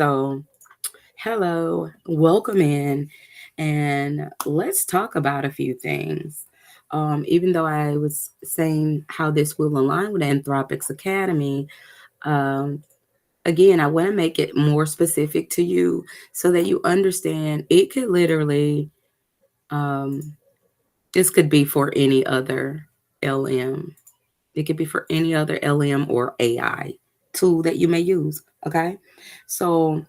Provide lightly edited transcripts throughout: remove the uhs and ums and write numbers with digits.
So, hello, welcome in, and let's talk about a few things. Even though I was saying how this will align with Anthropics Academy, um, again, I want to make it more specific to you so that you understand it could literally, um, this could be for any other LM. It could be for any other LM or AI tool that you may use. Okay. So,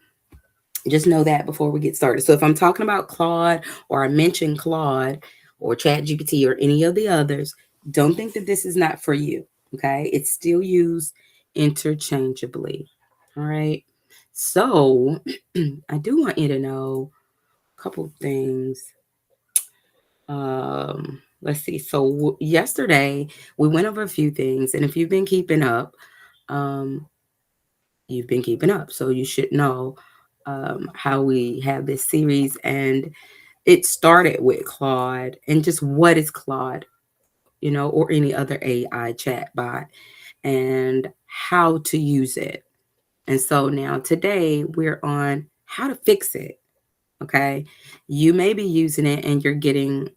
just know that before we get started. So if I'm talking about Claude or I mention Claude or ChatGPT or any of the others, don't think that this is not for you. Okay. It's still used interchangeably. All right. So I do want you to know a couple things. Let's see. So yesterday we went over a few things, and if you've been keeping up, um, you've been keeping up. So you should know how we have this series. And it started with Claude and just what is Claude, or any other AI chat bot and how to use it. And so now today we're on how to fix it. Okay. You may be using it and you're getting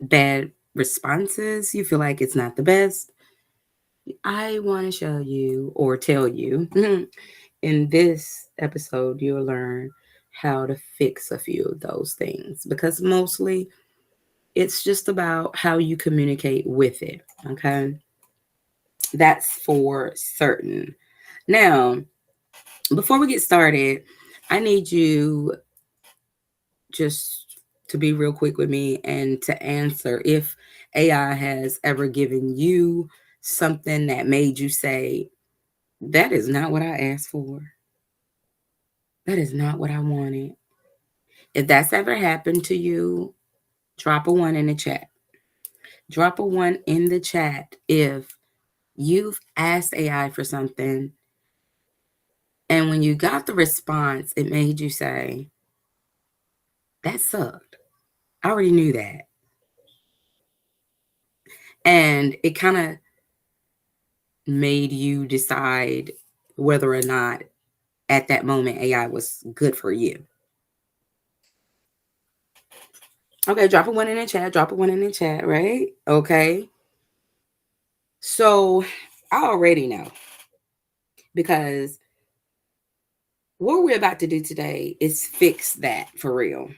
bad responses. You feel like it's not the best. I want to show you or tell you in this episode, you'll learn how to fix a few of those things because mostly it's just about how you communicate with it. Okay. That's for certain. Now, before we get started, I need you just to be real quick with me and to answer if AI has ever given you something that made you say, that is not what I asked for. That is not what I wanted. If that's ever happened to you, drop a one in the chat. Drop a one in the chat if you've asked AI for something and when you got the response, it made you say, that sucked. I already knew that. And it kind of made you decide whether or not at that moment AI was good for you. Okay, drop a one in the chat. Drop a one in the chat, right? Okay. So I already know because what we're about to do today is fix that for real.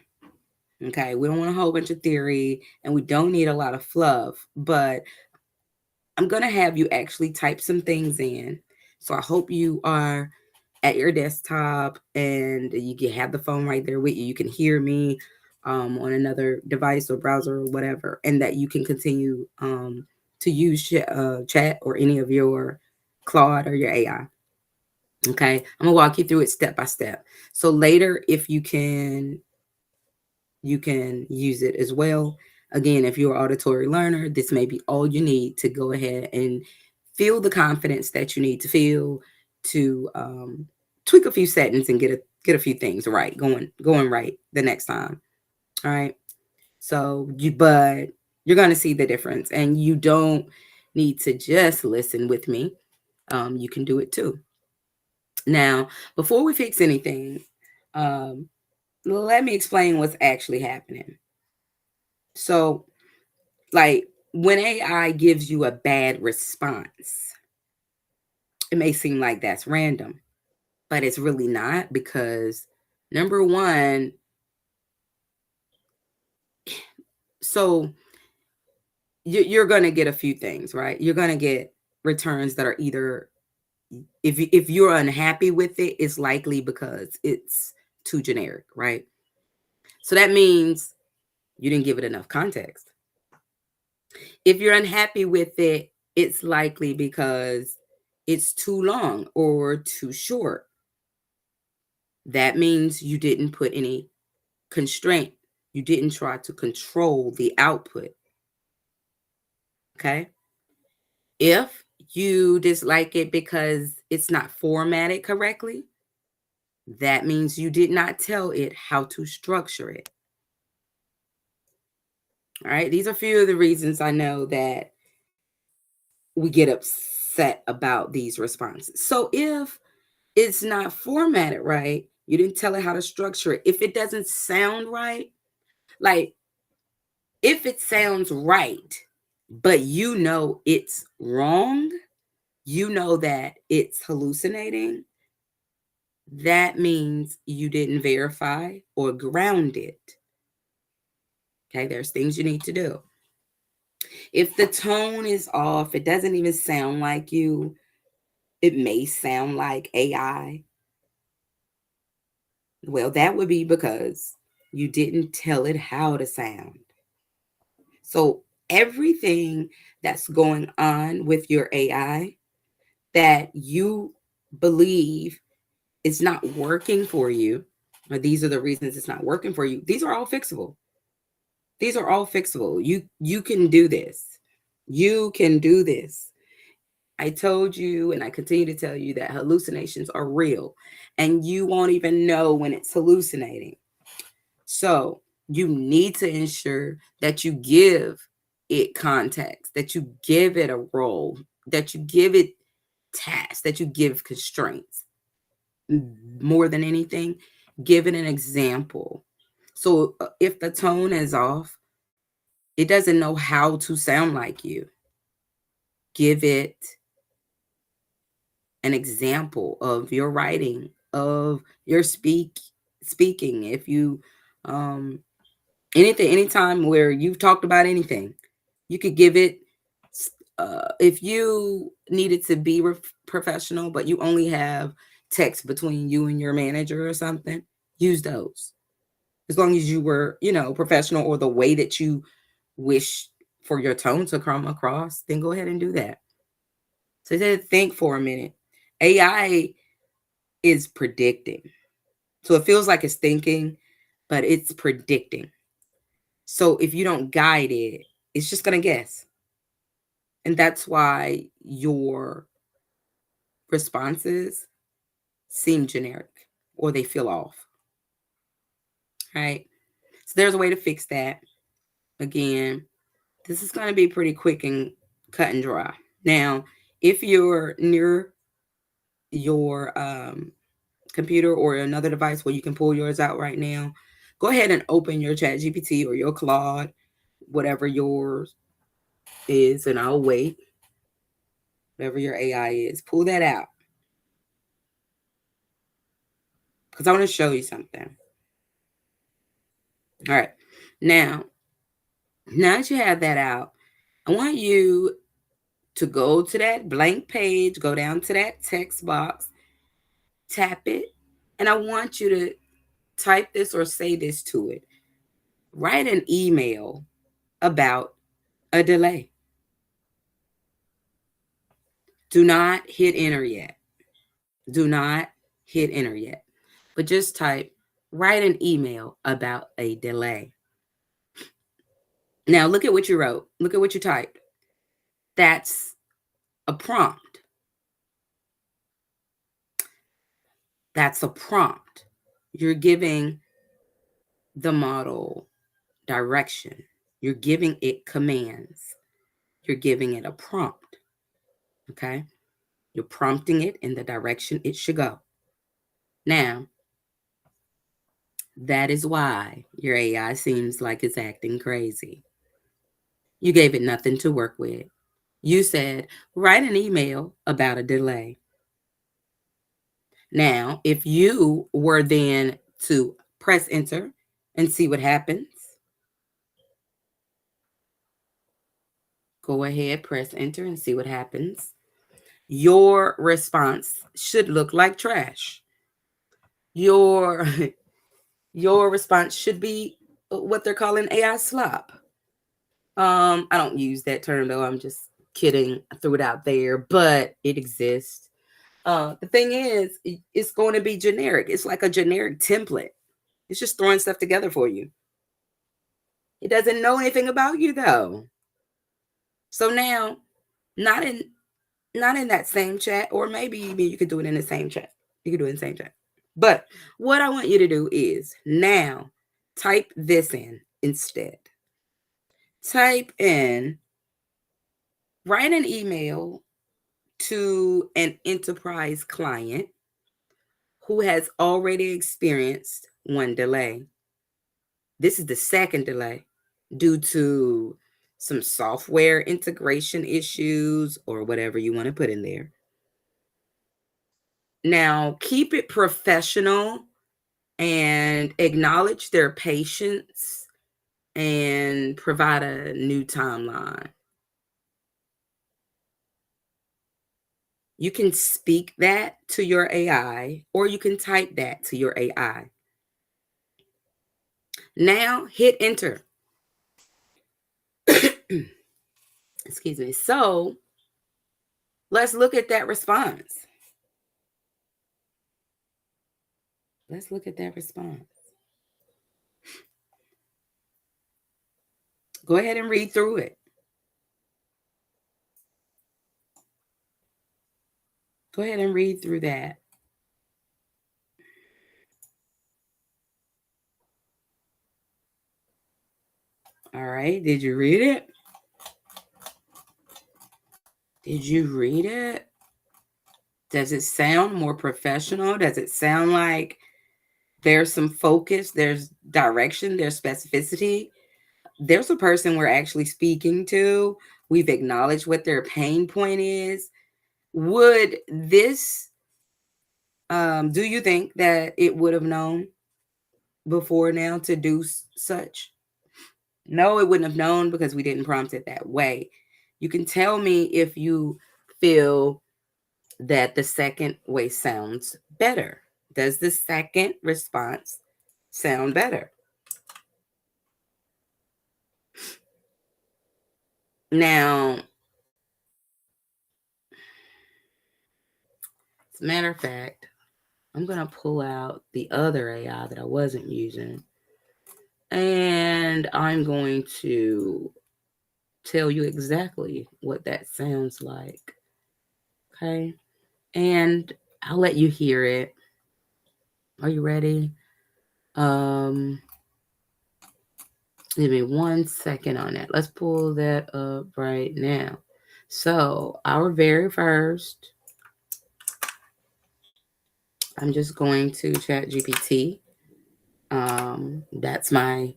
Okay, we don't want a whole bunch of theory and we don't need a lot of fluff, but I'm going to have you actually type some things in. So I hope you are at your desktop and you can have the phone right there with you. You can hear me on another device or browser or whatever, and that you can continue to use chat or any of your Claude or your AI. Okay, I'm gonna walk you through it step by step. So later, if you can use it as well. Again, if you're an auditory learner, this may be all you need to go ahead and feel the confidence that you need to feel to tweak a few settings and get a few things right going right the next time. All right. So but you're gonna see the difference, and you don't need to just listen with me. You can do it too. Now, before we fix anything, um, let me explain what's actually happening. So, like when AI gives you a bad response, it may seem like that's random, but it's really not because number one, so you're going to get a few things, right? You're going to get returns that are either, if you're unhappy with it, it's likely because it's too generic, right? So that means you didn't give it enough context. If you're unhappy with it, it's likely because it's too long or too short. That means you didn't put any constraint. You didn't try to control the output. Okay. If you dislike it because it's not formatted correctly, that means you did not tell it how to structure it. All right. These are a few of the reasons I know that we get upset about these responses. So if It's not formatted right. You didn't tell it how to structure it. If it doesn't sound right, like if it sounds right, but you know it's wrong, you know that it's hallucinating, that means you didn't verify or ground it. Okay, there's things you need to do. If the tone is off, it doesn't even sound like you, it may sound like AI. Well, that would be because you didn't tell it how to sound. So, everything that's going on with your AI that you believe is not working for you, or these are the reasons it's not working for you, these are all fixable. These are all fixable. You can do this. You can do this. I told you and I continue to tell you that hallucinations are real and you won't even know when it's hallucinating. So, you need to ensure that you give it context, that you give it a role, that you give it tasks, that you give constraints. More than anything, give it an example. So, if the tone is off, it doesn't know how to sound like you. Give it an example of your writing, of your speaking. If you um anything, anytime where you've talked about anything, you could give it if you needed to be professional, but you only have text between you and your manager or something, use those. As long as you were, professional or the way that you wish for your tone to come across, then go ahead and do that. So just think for a minute. AI is predicting. So it feels like it's thinking, but it's predicting. So if you don't guide it, it's just going to guess. And that's why your responses seem generic or they feel off. Right? So there's a way to fix that. Again, this is going to be pretty quick and cut and dry. Now, if you're near your computer or another device where you can pull yours out right now, go ahead and open your Chat GPT or your Claude, whatever yours is, and I'll wait. Whatever your AI is, pull that out because I want to show you something. All right. Now that you have that out, I want you to go to that blank page, go down to that text box, tap it, and I want you to type this or say this to it. Write an email about a delay. Do not hit enter yet. Do not hit enter yet. But just type, write an email about a delay. Now look at what you wrote. Look at what you typed. That's a prompt. That's a prompt. You're giving the model direction. You're giving it commands. You're giving it a prompt. Okay? You're prompting it in the direction it should go. Now, that is why your AI seems like it's acting crazy. You gave it nothing to work with. You said, write an email about a delay. Now, if you were then to press enter and see what happens, go ahead, press enter and see what happens. Your response should look like trash. Your your response should be what they're calling AI slop. I don't use that term though. I'm just kidding. I threw it out there, but it exists. The thing is, it's going to be generic. It's like a generic template. It's just throwing stuff together for you. It doesn't know anything about you though. So now, not in not in that same chat, or maybe even you could do it in the same chat. You could do it in the same chat. But what I want you to do is now type this in instead. Type in, write an email to an enterprise client who has already experienced one delay. This is the second delay due to some software integration issues or whatever you want to put in there. Now, keep it professional and acknowledge their patience and provide a new timeline. You can speak that to your AI or you can type that to your AI. Now, hit enter. Excuse me. So, let's look at that response. Let's look at that response. Go ahead and read through it. Go ahead and read through that. All right. Did you read it? Did you read it? Does it sound more professional? Does it sound like there's some focus, there's direction, there's specificity? There's a person we're actually speaking to. We've acknowledged what their pain point is. Would this, do you think that it would have known before now to do such? No, it wouldn't have known because we didn't prompt it that way. You can tell me if you feel that the second way sounds better. Does the second response sound better? Now, as a matter of fact, I'm going to pull out the other AI that I wasn't using. And I'm going to tell you exactly what that sounds like. Okay. And I'll let you hear it. Are you ready? Give me 1 second on that. Let's pull that up right now. So our very first, I'm just going to Chat GPT. That's my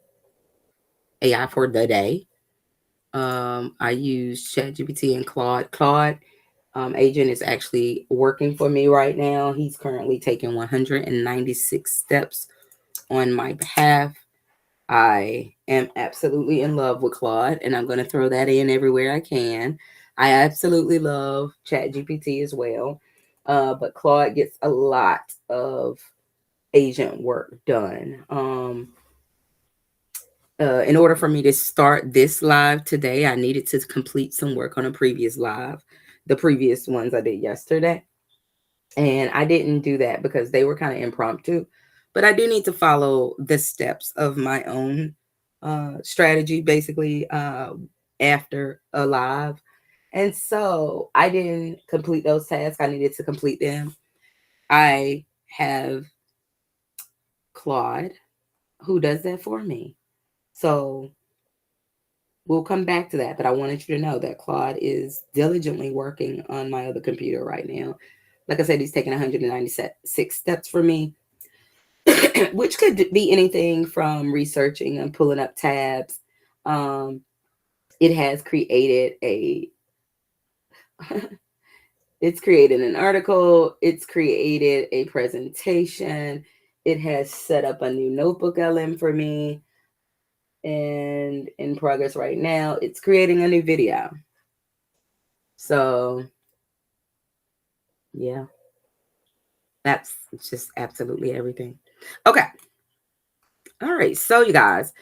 AI for the day. I use Chat GPT and Claude. Claude agent is actually working for me right now. He's currently taking 196 steps on my behalf. I am absolutely in love with Claude, and I'm going to throw that in everywhere I can. I absolutely love ChatGPT as well, but Claude gets a lot of agent work done. In order for me to start this live today, I needed to complete some work on a previous live, the previous ones I did yesterday. And I didn't do that because they were kind of impromptu, but I do need to follow the steps of my own strategy, basically, after a live. And so I didn't complete those tasks. I needed to complete them. I have Claude who does that for me. So we'll come back to that, but I wanted you to know that Claude is diligently working on my other computer right now. Like I said, he's taking 196 steps for me, which could be anything from researching and pulling up tabs. It has created it's created an article. It's created a presentation. It has set up a new notebook LM for me. And in progress right now, it's creating a new video. So, yeah, that's just absolutely everything. Okay. All right. So, you guys,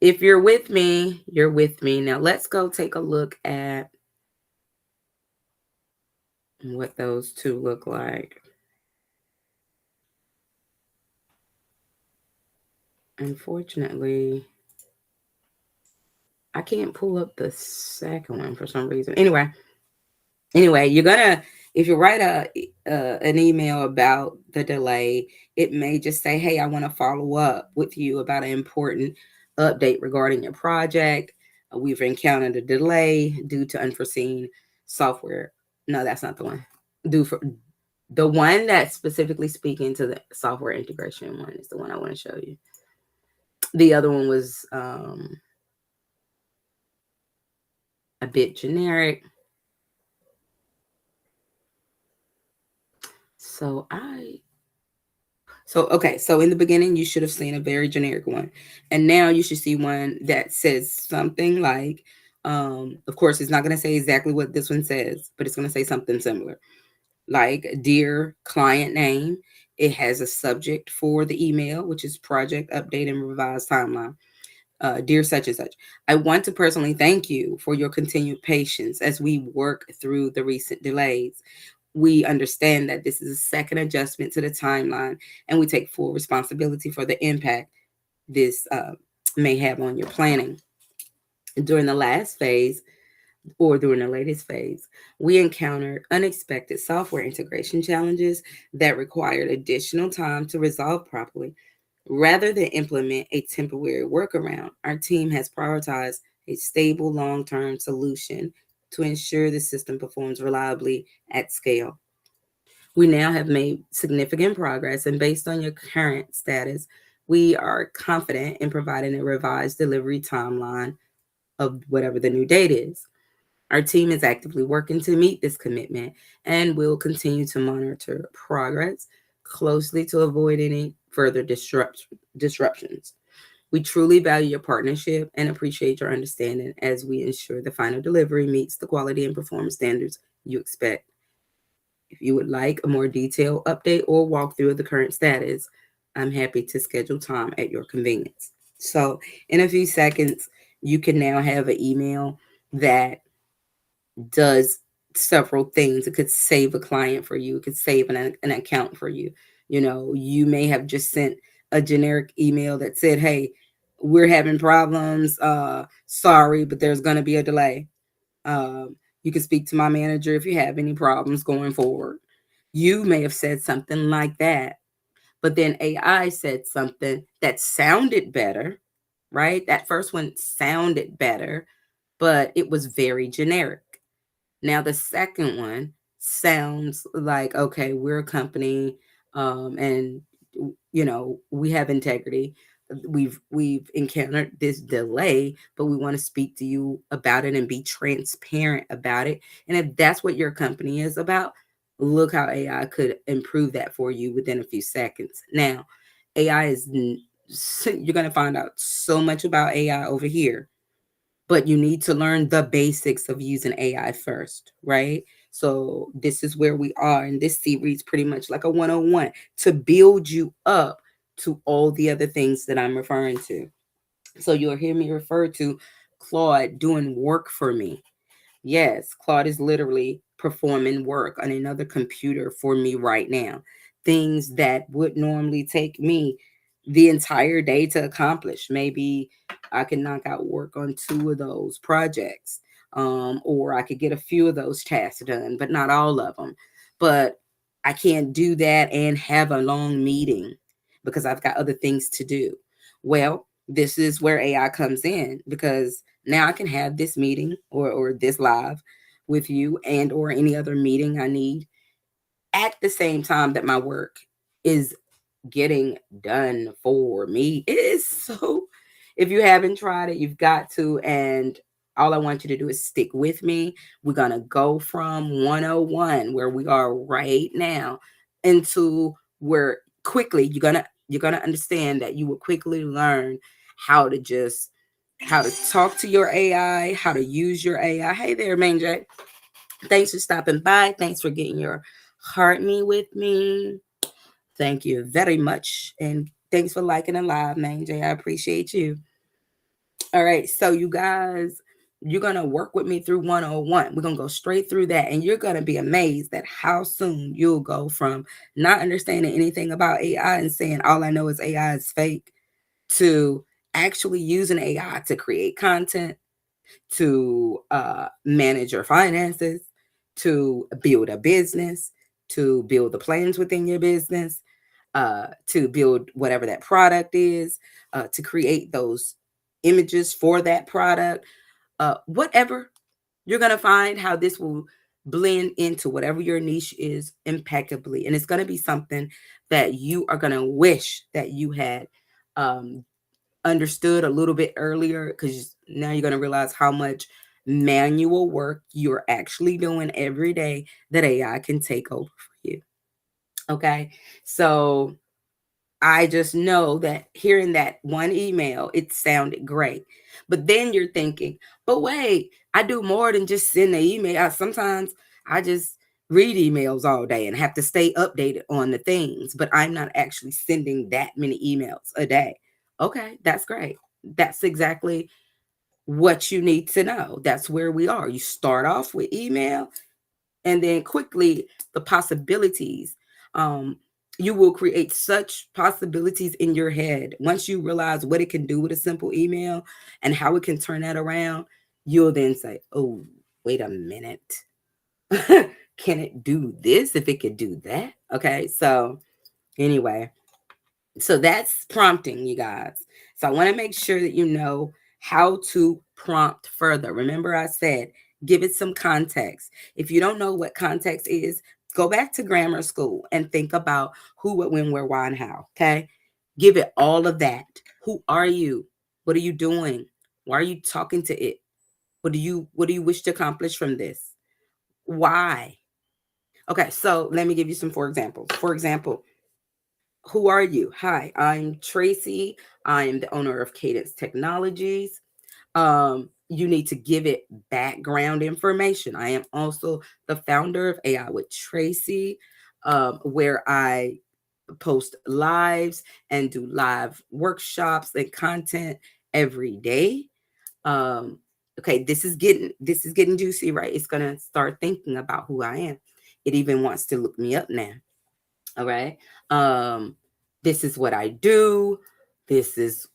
if you're with me, you're with me. Now, let's go take a look at what those two look like. Unfortunately, I can't pull up the second one for some reason. Anyway, you're gonna, if you write an email about the delay, it may just say, "Hey, I want to follow up with you about an important update regarding your project. We've encountered a delay due to unforeseen software." No, that's not the one. The one that's specifically speaking to the software integration one is the one I want to show you. The other one was a bit generic. So okay, so in the beginning you should have seen a very generic one. And now you should see one that says something like, of course it's not going to say exactly what this one says, but it's going to say something similar. Like dear client name, it has a subject for the email, which is project update and revised timeline. Dear such and such, I want to personally thank you for your continued patience as we work through the recent delays. We understand that this is a second adjustment to the timeline, and we take full responsibility for the impact this may have on your planning. During the last phase, or during the latest phase, we encountered unexpected software integration challenges that required additional time to resolve properly. Rather than implement a temporary workaround, our team has prioritized a stable long term solution to ensure the system performs reliably at scale. We now have made significant progress, and based on your current status, we are confident in providing a revised delivery timeline of whatever the new date is. Our team is actively working to meet this commitment and will continue to monitor progress closely to avoid any further disruptions. We truly value your partnership and appreciate your understanding as we ensure the final delivery meets the quality and performance standards you expect. If you would like a more detailed update or walkthrough of the current status, I'm happy to schedule time at your convenience. So, in a few seconds, you can now have an email that does several things. It could save a client for you, it could save an account for you. You know, you may have just sent a generic email that said, hey, we're having problems. Sorry, but there's going to be a delay. You can speak to my manager if you have any problems going forward. You may have said something like that, but then AI said something that sounded better, right? That first one sounded better, but it was very generic. Now the second one sounds like, okay, we're a company, and we have integrity. We've encountered this delay, but we want to speak to you about it and be transparent about it. And if that's what your company is about, look how AI could improve that for you within a few seconds. Now, AI is you're going to find out so much about AI over here, but you need to learn the basics of using AI first, right? So this is where we are. And this series pretty much like a 101 to build you up to all the other things that I'm referring to. So you'll hear me refer to Claude doing work for me. Yes, Claude is literally performing work on another computer for me right now. Things that would normally take me the entire day to accomplish. Maybe I can knock out work on two of those projects, or I could get a few of those tasks done, but not all of them. But I can't do that and have a long meeting because I've got other things to do. Well, this is where AI comes in, because now I can have this meeting or this live with you and or any other meeting I need at the same time that my work is getting done for me. It is so, if you haven't tried it, you've got to. And all I want you to do is stick with me. We're going to go from 101, where we are right now, into where quickly you're going to understand that you will quickly learn how to just how to talk to your AI, how to use your AI. Hey there, Main J. Thanks for stopping by. Thanks for getting your heart me with me. Thank you very much. And thanks for liking and live, Main J. I appreciate you. All right. So, you guys, you're going to work with me through 101. We're going to go straight through that. And you're going to be amazed at how soon you'll go from not understanding anything about AI and saying, all I know is AI is fake, to actually using AI to create content, to manage your finances, to build a business, to build the plans within your business, to build whatever that product is, to create those images for that product, whatever. You're going to find how this will blend into whatever your niche is impeccably. And it's going to be something that you are going to wish that you had um, understood a little bit earlier, because now you're going to realize how much manual work you're actually doing every day that AI can take over for you. Okay. So I just know that hearing that one email, it sounded great. But then you're thinking, but wait, I do more than just send the email. Sometimes I just read emails all day and have to stay updated on the things, but I'm not actually sending that many emails a day. Okay, that's great. That's exactly what you need to know. That's where we are. You start off with email, and then quickly the possibilities. You will create such possibilities in your head once you realize what it can do with a simple email and how it can turn that around. You'll then say, oh, wait a minute. Can it do this if it could do that? Okay, so anyway, so that's prompting, you guys. So I want to make sure that you know how to prompt further. Remember, I said give it some context. If you don't know what context is, go back to grammar school and think about who, what, when, where, why, and how. Okay. Give it all of that. Who are you? What are you doing? Why are you talking to it? What do you wish to accomplish from this? Why? Okay, so let me give you some for examples. For example, who are you? Hi, I'm Tracy. I am the owner of Cadence Technologies. You need to give it background information. I am also the founder of AI with Tracy, where I post lives and do live workshops and content every day. Um, okay, this is getting juicy, right? It's gonna start thinking about who I am. It even wants to look me up now. All right. Um, this is what I do. This is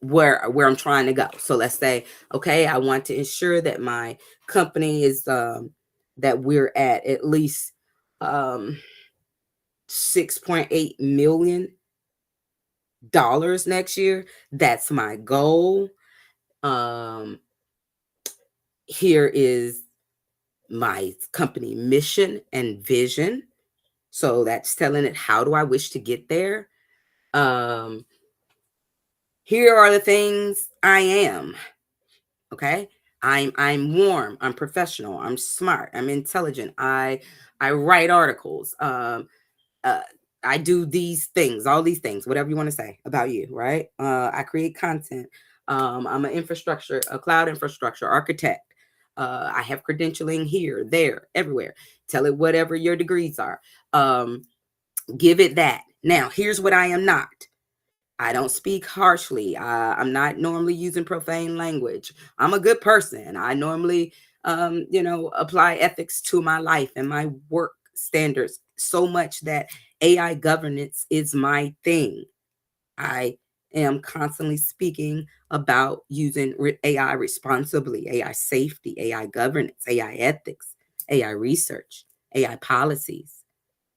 where I'm trying to go. So let's say, okay, I want to ensure that my company is that we're at least 6.8 million dollars next year. That's my goal. Um, here is my company mission and vision. So that's telling it how do I wish to get there. Um, Here are the things I am. Okay. I'm warm, I'm professional, I'm smart, I'm intelligent, I write articles, uh I do these things, all these things, whatever you want to say about you, right? I create content. I'm an infrastructure, a cloud infrastructure architect. I have credentialing here, there, everywhere. Tell it whatever your degrees are. Give it that. Now, here's what I am not. I don't speak harshly. I'm not normally using profane language. I'm a good person. I normally, apply ethics to my life and my work standards so much that AI governance is my thing. I am constantly speaking about using AI responsibly, AI safety, AI governance, AI ethics, AI research, AI policies.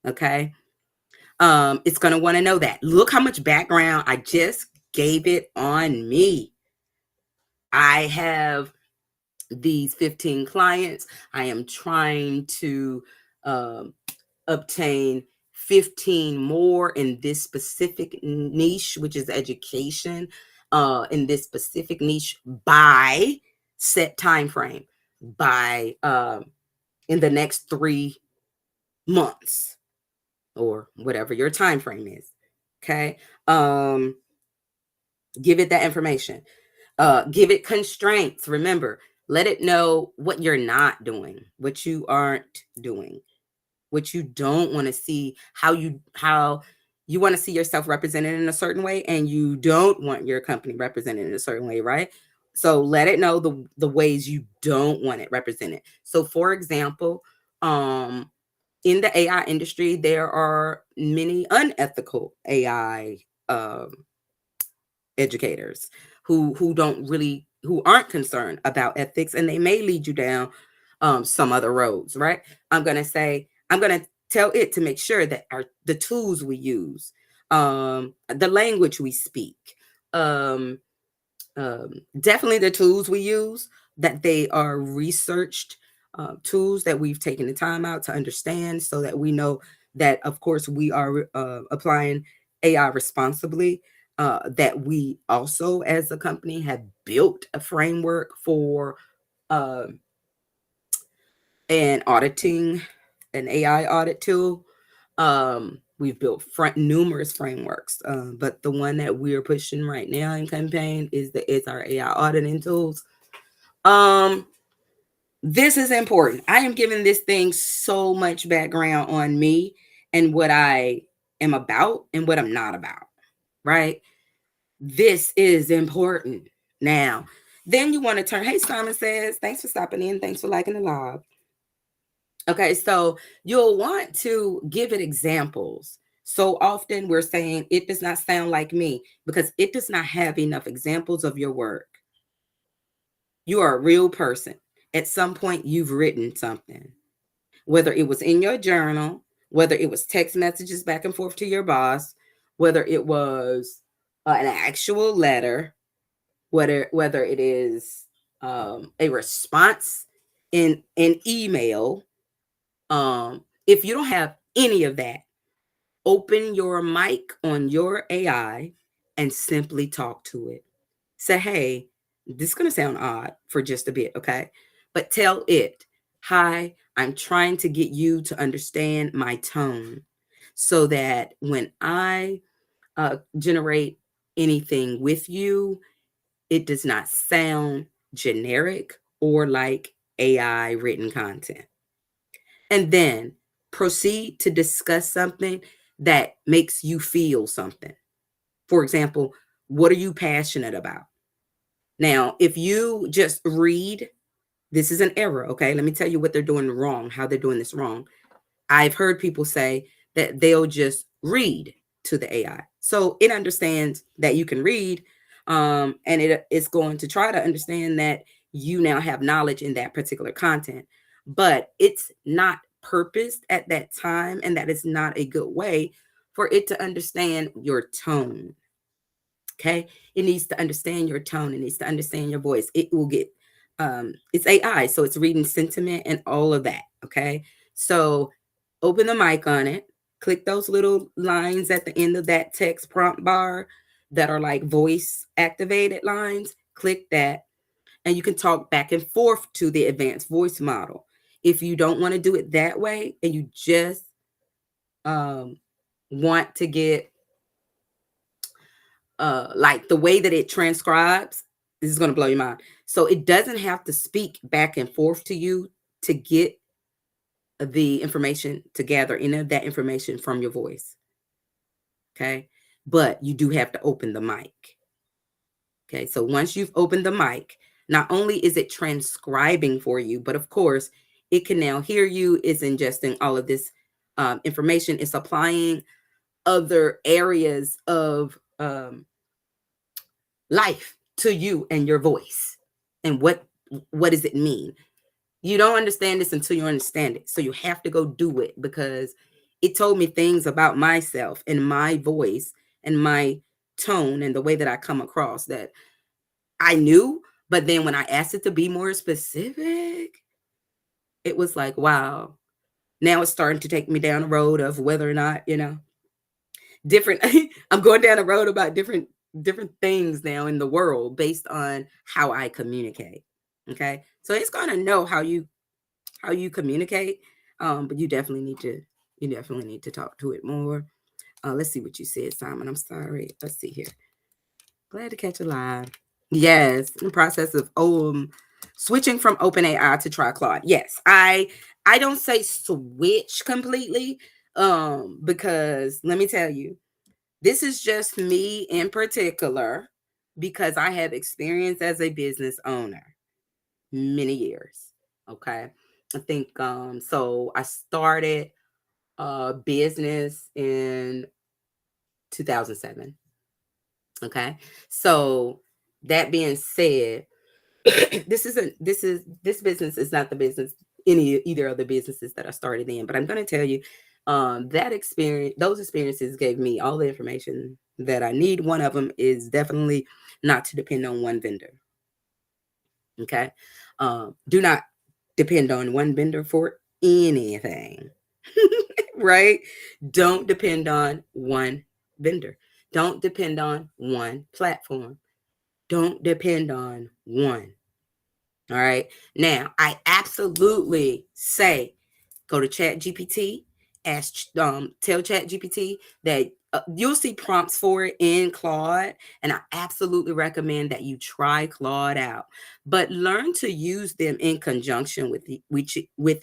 Okay. It's going to want to know that. Look how much background I just gave it on me. I have these 15 clients. I am trying to um, obtain 15 more in this specific niche, which is education, in this specific niche by set time frame, by in the next 3 months or whatever your time frame is. Okay. Um, give it that information. Give it constraints. Remember, let it know what you're not doing, what you aren't doing, what you don't want to see, how you want to see yourself represented in a certain way, and you don't want your company represented in a certain way, right? So let it know the ways you don't want it represented. So for example, um, in the AI industry, there are many unethical AI educators who aren't concerned about ethics, and they may lead you down some other roads, right? I'm gonna tell it to make sure that the tools we use, the language we speak, um, definitely the tools we use, that they are researched, tools that we've taken the time out to understand, so that we know that, of course, we are applying AI responsibly. That we also, as a company, have built a framework for uh, an auditing, an AI audit tool. We've built numerous frameworks, but the one that we're pushing right now in campaign is our AI auditing tools. Um, this is important. I am giving this thing so much background on me and what I am about and what I'm not about, right? This is important. Now, then you want to turn. Hey, Simon says, thanks for stopping in. Thanks for liking the live. Okay, so you'll want to give it examples. So often we're saying it does not sound like me because it does not have enough examples of your work. You are a real person. At some point, you've written something, whether it was in your journal, whether it was text messages back and forth to your boss, whether it was an actual letter, whether it is a response in an email. If you don't have any of that, open your mic on your AI and simply talk to it. Say, hey, this is going to sound odd for just a bit, okay? But tell it, hi, I'm trying to get you to understand my tone so that when I generate anything with you, it does not sound generic or like AI written content. And then proceed to discuss something that makes you feel something. For example, what are you passionate about? Now, if you just read, this is an error, okay? Let me tell you what they're doing wrong, how they're doing this wrong. I've heard people say that they'll just read to the AI. So it understands that you can read, and it's going to try to understand that you now have knowledge in that particular content. But it's not purposed at that time, and that is not a good way for it to understand your tone. Okay. It needs to understand your tone. It needs to understand your voice. It will get, it's AI. So it's reading sentiment and all of that. Okay. So open the mic on it, click those little lines at the end of that text prompt bar that are like voice activated lines. Click that, and you can talk back and forth to the advanced voice model. If you don't want to do it that way and you just um, want to get like the way that it transcribes, this is going to blow your mind. So it doesn't have to speak back and forth to you to get the information, to gather any of that information from your voice. Okay. But you do have to open the mic. Okay. So once you've opened the mic, not only is it transcribing for you, but of course it can now hear you. It's ingesting all of this information. It's applying other areas of life to you and your voice. And what does it mean? You don't understand this until you understand it. So you have to go do it, because it told me things about myself and my voice and my tone and the way that I come across that I knew. But then when I asked it to be more specific, it was like, wow, now it's starting to take me down the road of whether or not, different I'm going down the road about different things now in the world based on how I communicate. Okay. So it's going to know how you communicate. But you definitely need to talk to it more. Let's see what you said, Simon. I'm sorry. Let's see here. Glad to catch a live. Yes, in the process of switching from OpenAI to try Claude. Yes, I don't say switch completely, because let me tell you, this is just me in particular, because I have experience as a business owner many years. Okay. I think so I started a business in 2007. Okay. So that being said, this business is not the business, either of the businesses that I started in, but I'm going to tell you, those experiences gave me all the information that I need. One of them is definitely not to depend on one vendor. Okay. Do not depend on one vendor for anything. Right? Don't depend on one vendor. Don't depend on one platform. Don't depend on one. All right. Now, I absolutely say go to Chat GPT, tell Chat GPT that you'll see prompts for it in Claude, and I absolutely recommend that you try Claude out, but learn to use them in conjunction with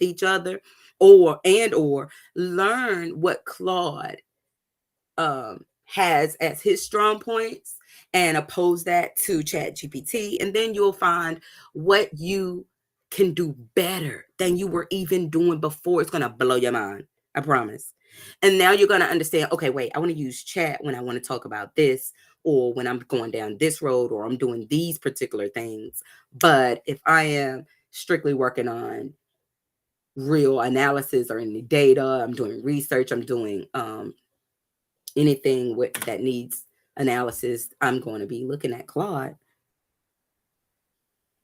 each other, or learn what Claude has as his strong points and oppose that to Chat GPT, and then you'll find what you can do better than you were even doing before. It's gonna blow your mind, I promise. And now you're gonna understand, okay, wait, I want to use chat when I want to talk about this, or when I'm going down this road, or I'm doing these particular things. But if I am strictly working on real analysis or any data, I'm doing research, I'm doing anything that needs analysis, I'm going to be looking at Claude,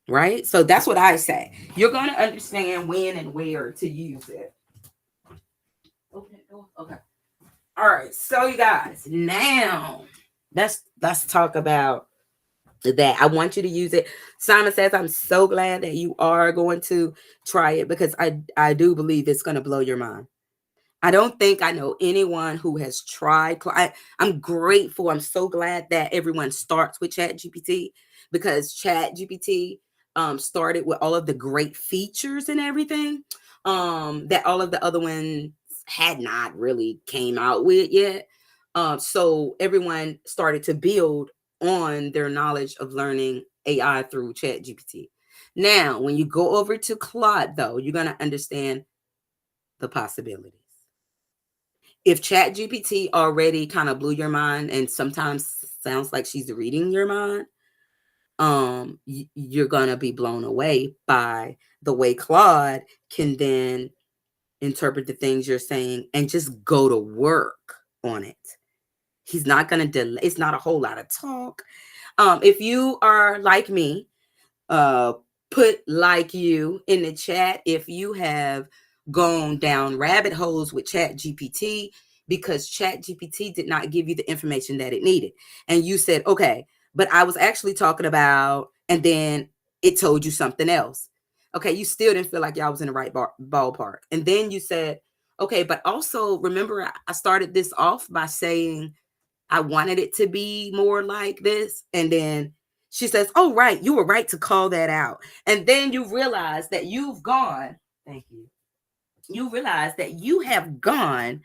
right? So that's what I say. You're going to understand when and where to use it. Open it door. Okay. All right. So you guys, now let's talk about that. I want you to use it. Simon says, I'm so glad that you are going to try it, because I do believe it's going to blow your mind. I don't think I know anyone who has tried. I'm grateful. I'm so glad that everyone starts with ChatGPT, because ChatGPT started with all of the great features and everything that all of the other ones had not really came out with yet. So everyone started to build on their knowledge of learning AI through ChatGPT. Now, when you go over to Claude, though, you're going to understand the possibilities. If ChatGPT already kind of blew your mind and sometimes sounds like she's reading your mind, you're gonna be blown away by the way Claude can then interpret the things you're saying and just go to work on it. He's not gonna delay. It's not a whole lot of talk. If you are like me, uh put like you in the chat if you have gone down rabbit holes with Chat GPT because Chat GPT did not give you the information that it needed, and you said, okay, but I was actually talking about, and then it told you something else. Okay, you still didn't feel like y'all was in the right ballpark, and then you said, okay, but also remember, I started this off by saying I wanted it to be more like this. And then she says, oh, right, you were right to call that out. And then you realize that you've gone, thank you. You realize that you have gone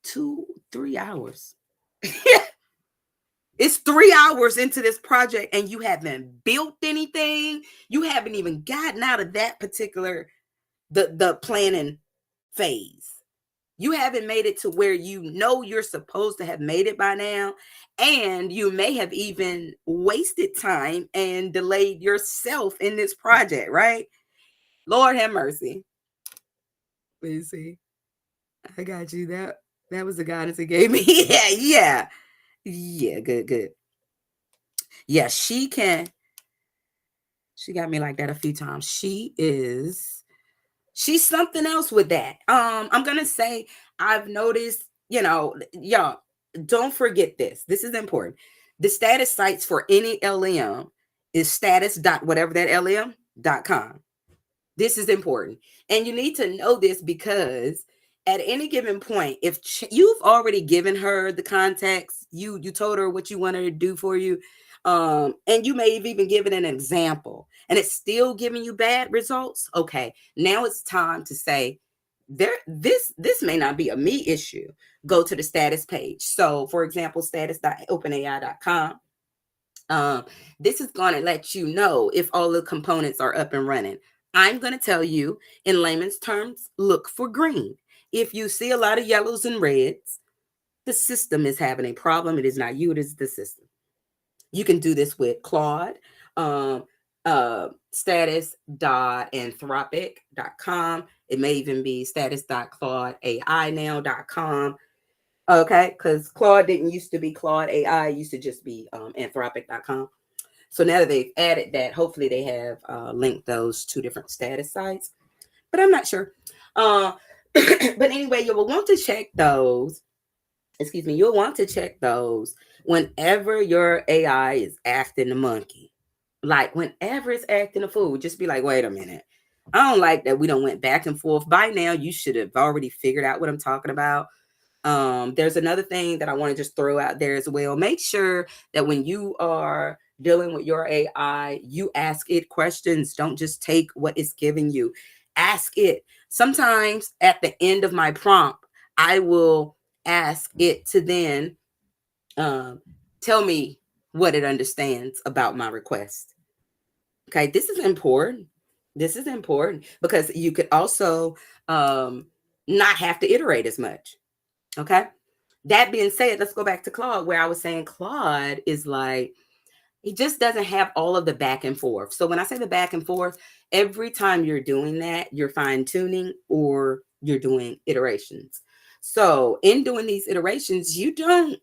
3 hours. It's 3 hours into this project and you haven't built anything. You haven't even gotten out of that particular, the planning phase. You haven't made it to where you know you're supposed to have made it by now. And you may have even wasted time and delayed yourself in this project, right? Lord have mercy. Let me see. I got you. That was the guidance it gave me. Yeah. Yeah, good. Yeah, she can. She got me like that a few times. She's something else with that. I'm gonna say I've noticed, y'all, don't forget this. This is important. The status sites for any LM is status dot whatever that LM.com. This is important. And you need to know this because at any given point, if you've already given her the context, you told her what you want her to do for you, and you may have even given an example, and it's still giving you bad results. Okay, now it's time to say, this may not be a me issue. Go to the status page. So, for example, status.openai.com. This is going to let you know if all the components are up and running. I'm going to tell you in layman's terms, look for green. If you see a lot of yellows and reds, the system is having a problem. It is not you, it is the system. You can do this with Claude, status.anthropic.com. It may even be status.claudeainow.com. Okay, because Claude didn't used to be Claude AI, it used to just be anthropic.com. So now that they've added that, hopefully they have linked those two different status sites. But I'm not sure. Uh, but anyway, you will want to check those. Excuse me. You'll want to check those whenever your AI is acting the monkey. Like whenever it's acting a fool, just be like, wait a minute. I don't like that we don't went back and forth. By now, you should have already figured out what I'm talking about. There's another thing that I want to just throw out there as well. Make sure that when you are dealing with your AI, you ask it questions. Don't just take what it's giving you. Ask it. Sometimes at the end of my prompt, I will ask it to then um, tell me what it understands about my request. Okay, this is important. This is important because you could also not have to iterate as much. Okay. That being said, let's go back to Claude, where I was saying Claude is like, he just doesn't have all of the back and forth. So when I say the back and forth, every time you're doing that, you're fine tuning or you're doing iterations. So in doing these iterations, you don't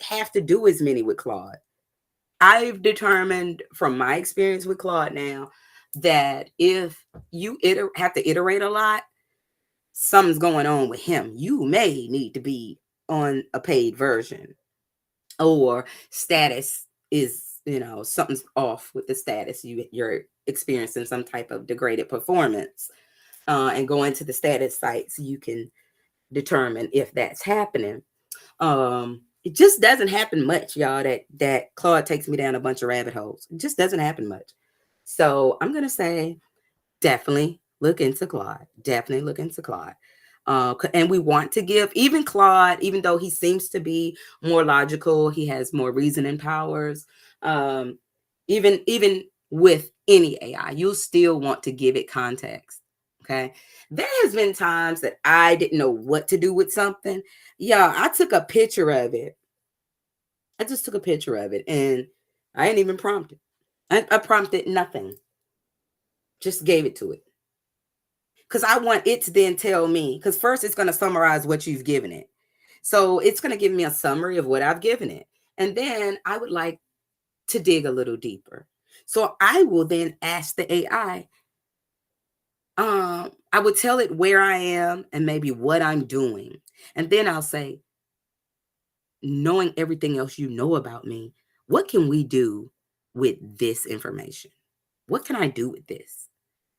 have to do as many with Claude. I've determined from my experience with Claude now that if you have to iterate a lot, something's going on with him. You may need to be on a paid version, or status is, something's off with the status. You're experiencing some type of degraded performance, and go into the status site so you can determine if that's happening. It just doesn't happen much, y'all. That Claude takes me down a bunch of rabbit holes. It just doesn't happen much. So I'm gonna say definitely look into Claude. Definitely look into Claude. And we want to give even Claude, even though he seems to be more logical, he has more reasoning powers. Um, even with any AI, you'll still want to give it context. Okay. There has been times that I didn't know what to do with something. Yeah, I took a picture of it. I just took a picture of it and I didn't even prompt it. I prompted nothing. Just gave it to it. Because I want it to then tell me, because first it's going to summarize what you've given it. So it's going to give me a summary of what I've given it. And then I would like to dig a little deeper. So I will then ask the AI, I would tell it where I am and maybe what I'm doing. And then I'll say, knowing everything else you know about me, what can we do with this information? What can I do with this?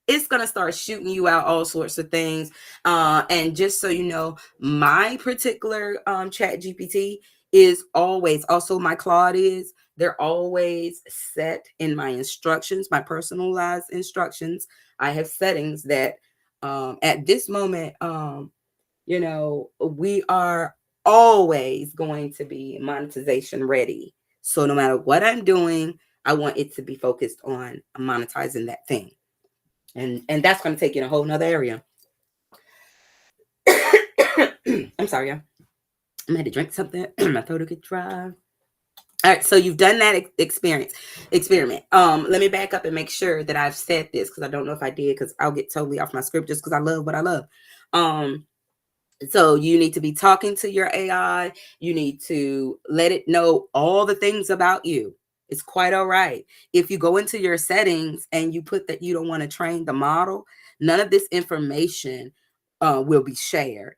It's going to start shooting you out all sorts of things. And just so you know, my particular chat GPT is always, also my Claude is, they're always set in my instructions, my personalized instructions. I have settings that at this moment, we are always going to be monetization ready. So no matter what I'm doing, I want it to be focused on monetizing that thing. And that's going to take you in a whole nother area. I'm sorry, y'all. I'm had to drink something. My throat will get dry. All right, so you've done that experiment. Let me back up and make sure that I've said this because I don't know if I did, because I'll get totally off my script just because I love what I love. So you need to be talking to your AI. You need to let it know all the things about you. It's quite all right. If you go into your settings and you put that you don't want to train the model, none of this information will be shared.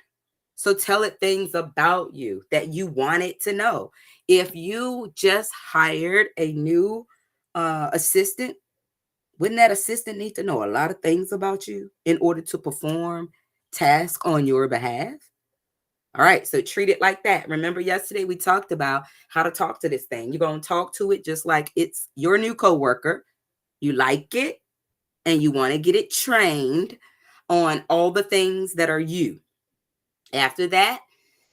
So tell it things about you that you want it to know. If you just hired a new assistant, wouldn't that assistant need to know a lot of things about you in order to perform tasks on your behalf? All right, so treat it like that. Remember, yesterday we talked about how to talk to this thing. You're going to talk to it just like it's your new coworker. You like it and you want to get it trained on all the things that are you. After that,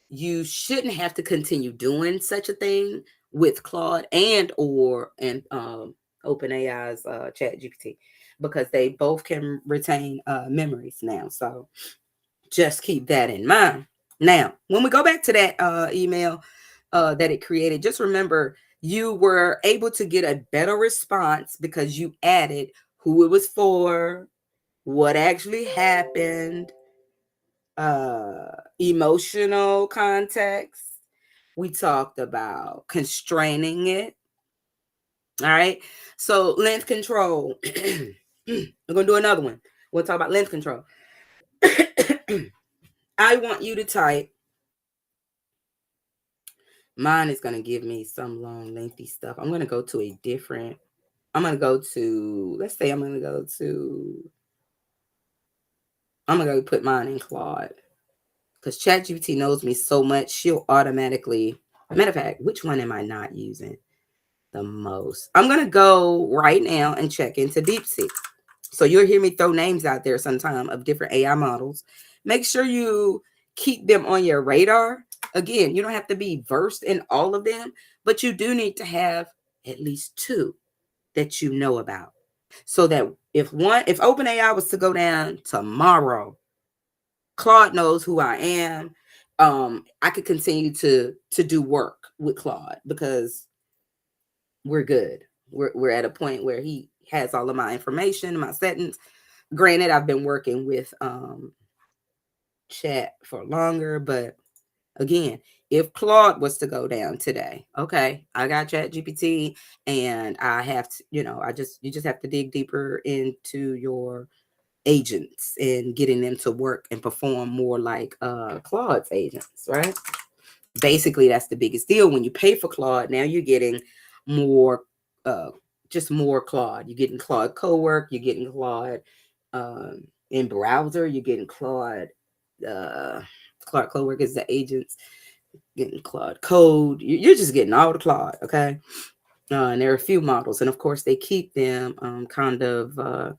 you shouldn't have to continue doing such a thing with Claude and OpenAI's Chat GPT, because they both can retain memories now. So just keep that in mind. Now, when we go back to that email that it created, just remember you were able to get a better response because you added who it was for, what actually happened, emotional context. We talked about constraining it. All right. So length control. We're gonna do another one. We'll talk about length control. I want you to type. Mine is gonna give me some long, lengthy stuff. I'm gonna go to a different. I'm gonna go to. Let's say I'm gonna go to. I'm gonna go put mine in Claude because ChatGPT knows me so much. She'll automatically. Matter of fact, which one am I not using the most? I'm gonna go right now and check into DeepSeek. So you'll hear me throw names out there sometime of different AI models. Make sure you keep them on your radar. Again, you don't have to be versed in all of them, but you do need to have at least two that you know about. So that if OpenAI was to go down tomorrow, Claude knows who I am. I could continue to do work with Claude because we're good. We're at a point where he has all of my information, my settings. Granted, I've been working with chat for longer, but again, if Claude was to go down today, okay, I got Chat GPT, and I have to, you just have to dig deeper into your agents and getting them to work and perform more like Claude's agents, right? Basically, that's the biggest deal. When you pay for Claude, now you're getting more, uh, just more Claude. You're getting Claude Cowork, you're getting Claude in browser, you're getting Claude. Uh, Claude Cowork is the agents, getting Claude Code. You're just getting all the Claude, okay? And there are a few models, and of course, they keep them kind of.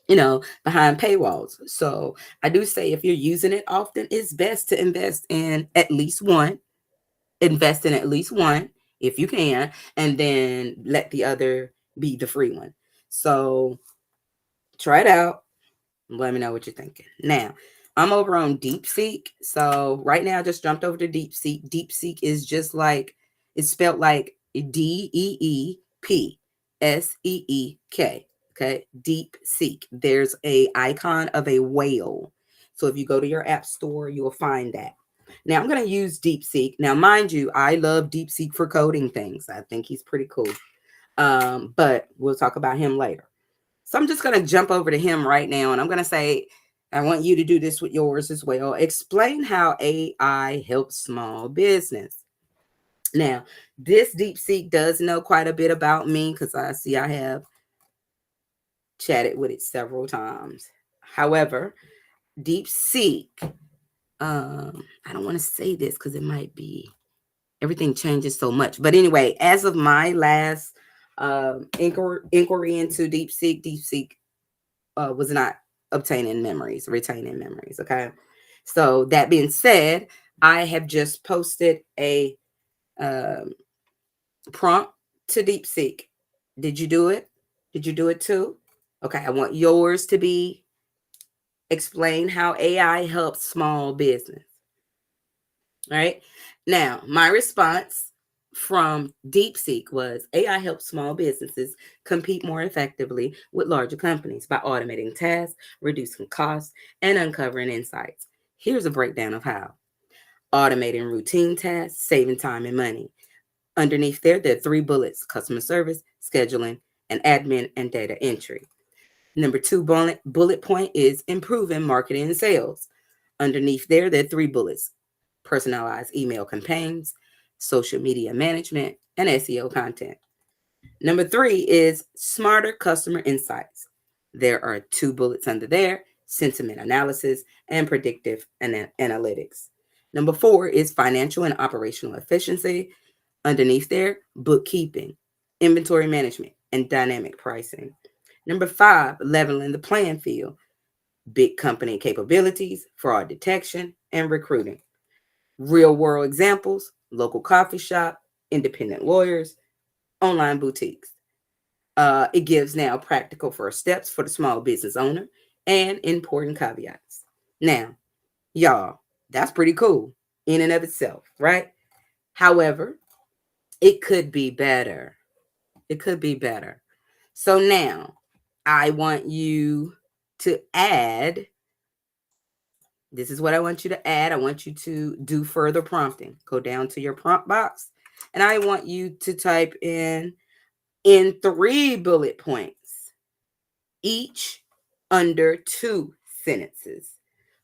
Behind paywalls. So I do say if you're using it often, it's best to invest in at least one if you can, and then let the other be the free one. So try it out. Let me know what you're thinking. Now, I'm over on DeepSeek. So right now I just jumped over to DeepSeek. DeepSeek is just like it's spelled like DeepSeek. Okay, DeepSeek. There's a icon of a whale. So if you go to your app store, you will find that. Now I'm going to use DeepSeek. Now, mind you, I love DeepSeek for coding things. I think he's pretty cool. But we'll talk about him later. So I'm just going to jump over to him right now, and I'm going to say, I want you to do this with yours as well. Explain how AI helps small business. Now, this DeepSeek does know quite a bit about me because I see I have chatted with it several times. However, DeepSeek, I don't want to say this because it might be, everything changes so much. But anyway, as of my last inquiry into DeepSeek was not retaining memories. Okay. So that being said, I have just posted a um, prompt to DeepSeek. Did you do it? Did you do it too? Okay. I want yours to be explain how AI helps small business. All right. Now, my response from DeepSeek was AI helps small businesses compete more effectively with larger companies by automating tasks, reducing costs, and uncovering insights. Here's a breakdown of how. Automating routine tasks, saving time and money. Underneath there are three bullets: customer service, scheduling, and admin and data entry. Number two bullet point is improving marketing and sales. Underneath there are three bullets: personalized email campaigns, social media management, and SEO content. Number three is smarter customer insights. There are two bullets under there: sentiment analysis and predictive analytics. Number four is financial and operational efficiency. Underneath there, bookkeeping, inventory management, and dynamic pricing. Number five, leveling the playing field: big company capabilities, fraud detection, and recruiting. Real world examples: local coffee shop, independent lawyers, online boutiques. It gives now practical first steps for the small business owner and important caveats. Now, y'all, that's pretty cool in and of itself, right? However, it could be better. It could be better. So now I want you to add. This is what I want you to add. I want you to do further prompting. Go down to your prompt box, and I want you to type in in 3 bullet points, each under 2 sentences.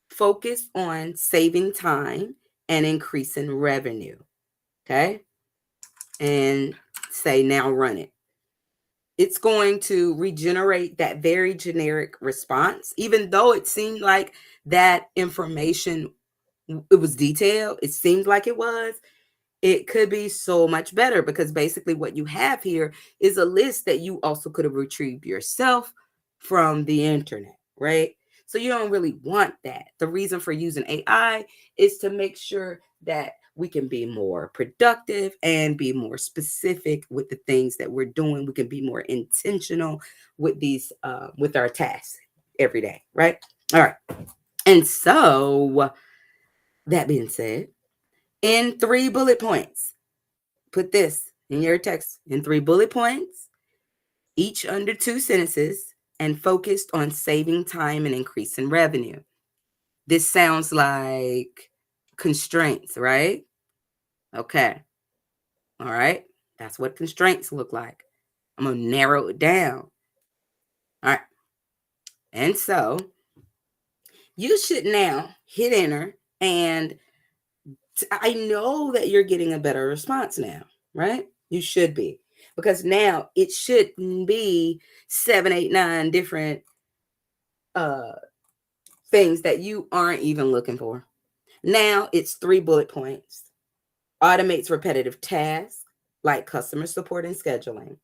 Focus on saving time and increasing revenue. Okay. And say, now run it. It's going to regenerate that very generic response, even though it seemed like that information, it was detailed. It seemed like it was. It could be so much better, because basically what you have here is a list that you also could have retrieved yourself from the internet, right? So you don't really want that. The reason for using AI is to make sure that we can be more productive and be more specific with the things that we're doing. We can be more intentional with these with our tasks every day, right? All right. And so that being said, in 3 bullet points, put this in your text in 3 bullet points, each under 2 sentences, and focused on saving time and increasing revenue. This sounds like constraints, right? Okay. All right. That's what constraints look like. I'm going to narrow it down. All right. And so you should now hit enter, and I know that you're getting a better response now, right? You should be, because now it shouldn't be 7, 8, 9 different uh things that you aren't even looking for. Now it's 3 bullet points. Automates repetitive tasks like customer support and scheduling,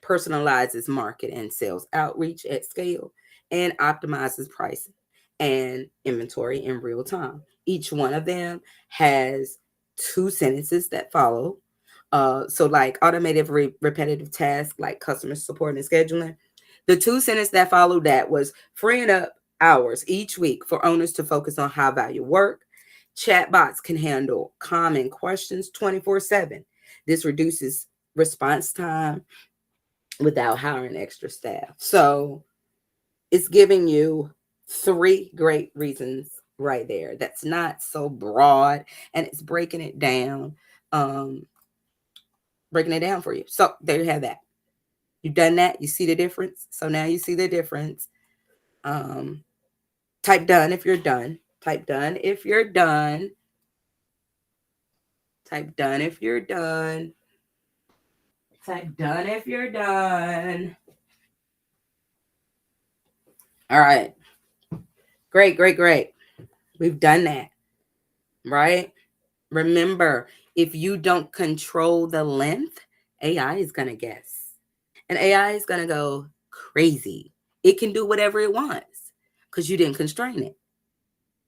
personalizes market and sales outreach at scale, and optimizes pricing and inventory in real time. Each one of them has 2 sentences that follow. So, like automated repetitive tasks like customer support and scheduling, the 2 sentences that followed that was freeing up hours each week for owners to focus on high value work. Chatbots can handle common questions 24/7. This reduces response time without hiring extra staff. So it's giving you 3 great reasons right there. That's not so broad, and it's um, breaking it down for you. So there you have that. You've done that. You see the difference. So now you see the difference. Um, type done if you're done. Type done if you're done. Type done if you're done. Type done if you're done. All right. Great, great, great. We've done that, right? Remember, if you don't control the length, AI is going to guess. And AI is going to go crazy. It can do whatever it wants because you didn't constrain it.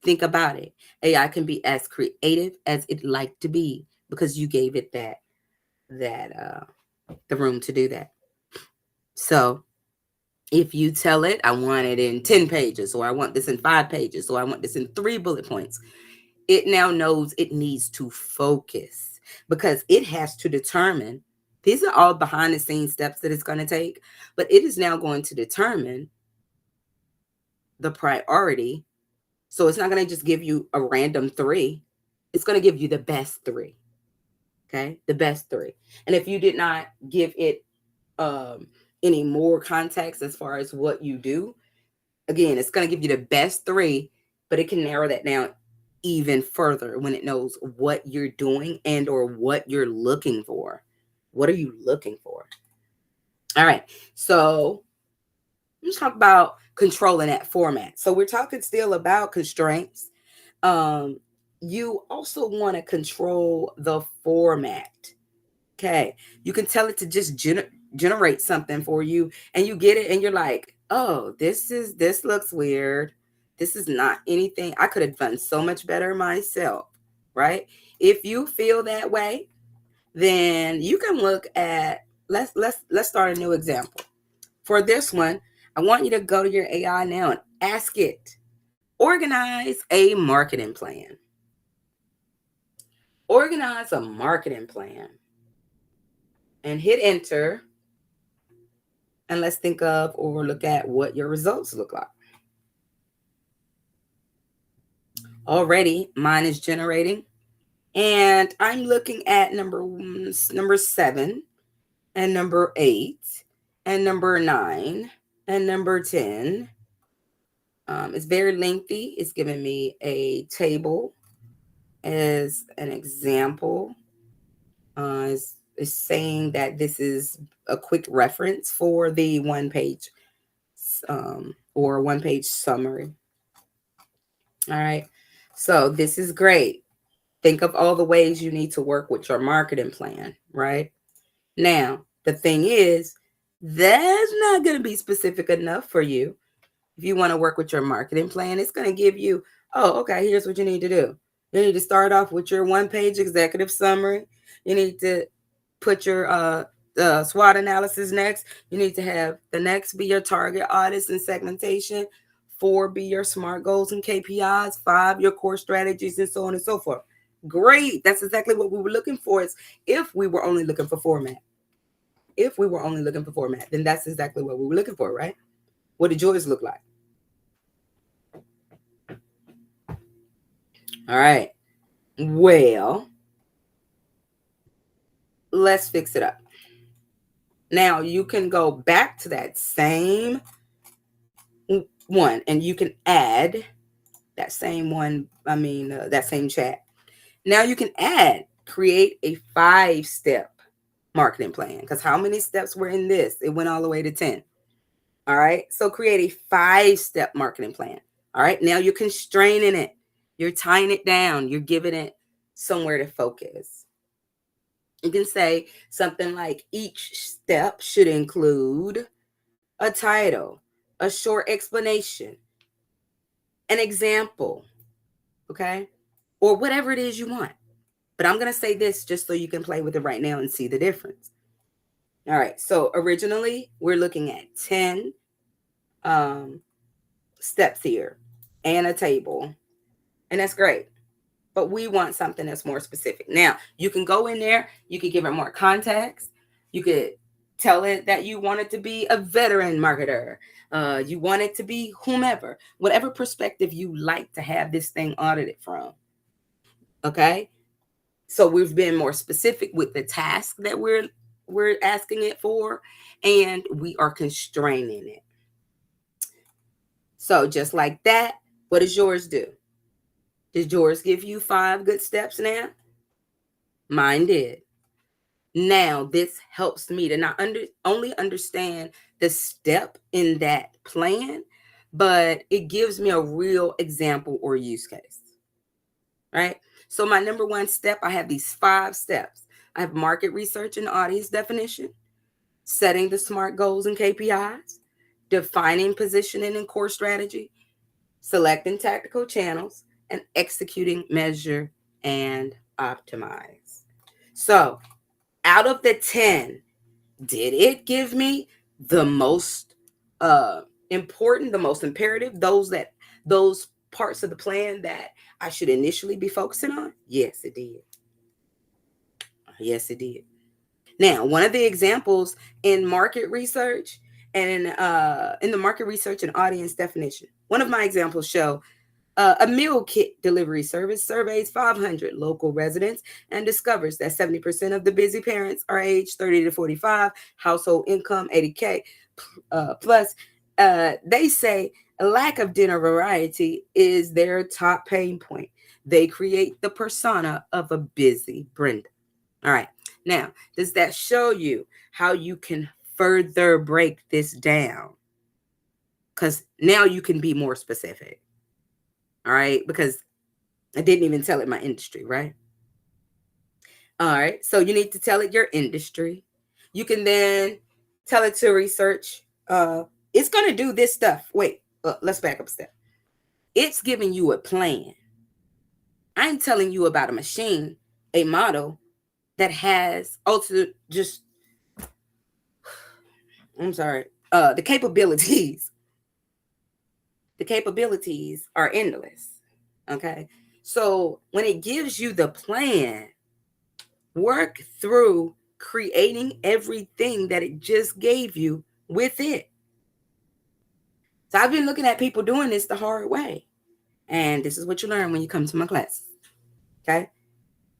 Think about it. AI can be as creative as it like to be because you gave it that the room to do that. So if you tell it, I want it in 10 pages, or I want this in 5 pages, or I want this in 3 bullet points, it now knows it needs to focus, because it has to determine, these are all behind the scenes steps that it's going to take, but it is now going to determine the priority. So it's not going to just give you a random 3. It's going to give you the best 3. Okay. The best 3. And if you did not give it um, any more context as far as what you do, again, it's going to give you the best 3, but it can narrow that down even further when it knows what you're doing and or what you're looking for. What are you looking for? All right. So let's talk about controlling that format. So we're talking still about constraints. Um, you also want to control the format. Okay. You can tell it to just generate something for you, and you get it and you're like, oh, this looks weird. This is not anything. I could have done so much better myself, right? If you feel that way, then you can look at, let's start a new example. For this one, I want you to go to your AI now and ask it, organize a marketing plan. Organize a marketing plan and hit enter. And let's think of or look at what your results look like. Already, mine is generating. And I'm looking at number 7. and number 8 and number 9 and number 10. It's very lengthy. It's giving me a table as an example. It's saying that this is a quick reference for the one page or one page summary. All right. So this is great. Think of all the ways you need to work with your marketing plan, right? Now, the thing is, that's not going to be specific enough for you. If you want to work with your marketing plan, it's going to give you, oh, okay, here's what you need to do. You need to start off with your one page executive summary. You need to put your SWOT analysis next. You need to have the next be your target audience and segmentation. 4 be your SMART goals and KPIs. 5, your core strategies, and so on and so forth. Great. That's exactly what we were looking for. Is if we were only looking for format. If we were only looking for format, then that's exactly what we were looking for, right? What did yours look like? All right. Well, let's fix it up. Now you can go back to that same one and you can add that same one. That same chat. Now you can create a 5-step marketing plan, because how many steps were in this? It went all the way to 10. All right. So create a 5-step marketing plan. All right. Now you're constraining it. You're tying it down. You're giving it somewhere to focus. You can say something like each step should include a title, a short explanation, an example, okay? Or whatever it is you want. But I'm going to say this just so you can play with it right now and see the difference. All right. So originally, we're looking at 10 steps here and a table. And that's great. But we want something that's more specific. Now, you can go in there. You can give it more context. You could tell it that you want it to be a veteran marketer. You want it to be whomever, whatever perspective you like to have this thing audited from. Okay. So we've been more specific with the task that we're asking it for, and we are constraining it. So just like that, what does yours do? Did yours give you 5 good steps now? Mine did. Now, this helps me to not only understand the step in that plan, but it gives me a real example or use case. Right? So my number 1 step, I have these 5 steps. I have market research and audience definition, setting the SMART goals and KPIs, defining positioning and core strategy, selecting tactical channels, and executing measure and optimize. So out of the 10, did it give me the most important, the most imperative, those parts of the plan that I should initially be focusing on? Yes, it did. Yes, it did. Now, one of the examples in market research and in the market research and audience definition, one of my examples show a meal kit delivery service surveys 500 local residents and discovers that 70% of the busy parents are aged 30 to 45, household income 80K plus. They say a lack of dinner variety is their top pain point. They create the persona of a busy Brenda. All right. Now, does that show you how you can further break this down? Because now you can be more specific. All right. Because I didn't even tell it my industry, right? All right. So you need to tell it your industry. You can then tell it to research. It's going to do this stuff. Wait, let's back up a step. It's giving you a plan. I'm telling you about a machine, a model that has also just, the capabilities. The capabilities are endless. Okay. So when it gives you the plan, work through creating everything that it just gave you with it. So I've been looking at people doing this the hard way. And this is what you learn when you come to my class. Okay.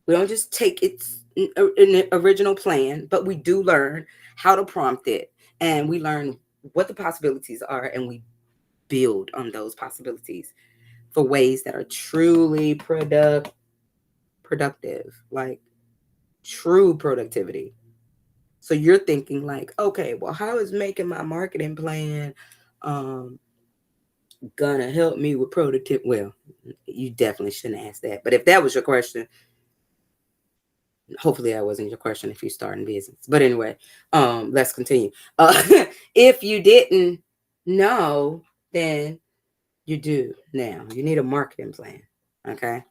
We don't just take it an original plan, but we do learn how to prompt it, and we learn what the possibilities are, and we build on those possibilities for ways that are truly productive, like true productivity. So you're thinking like, okay, well, how is making my marketing plan um gonna help me with productive? Well, you definitely shouldn't ask that. But if that was your question, hopefully that wasn't your question if you're starting business. But anyway, let's continue. Uh, if you didn't know, then you do now. You need a marketing plan. Okay.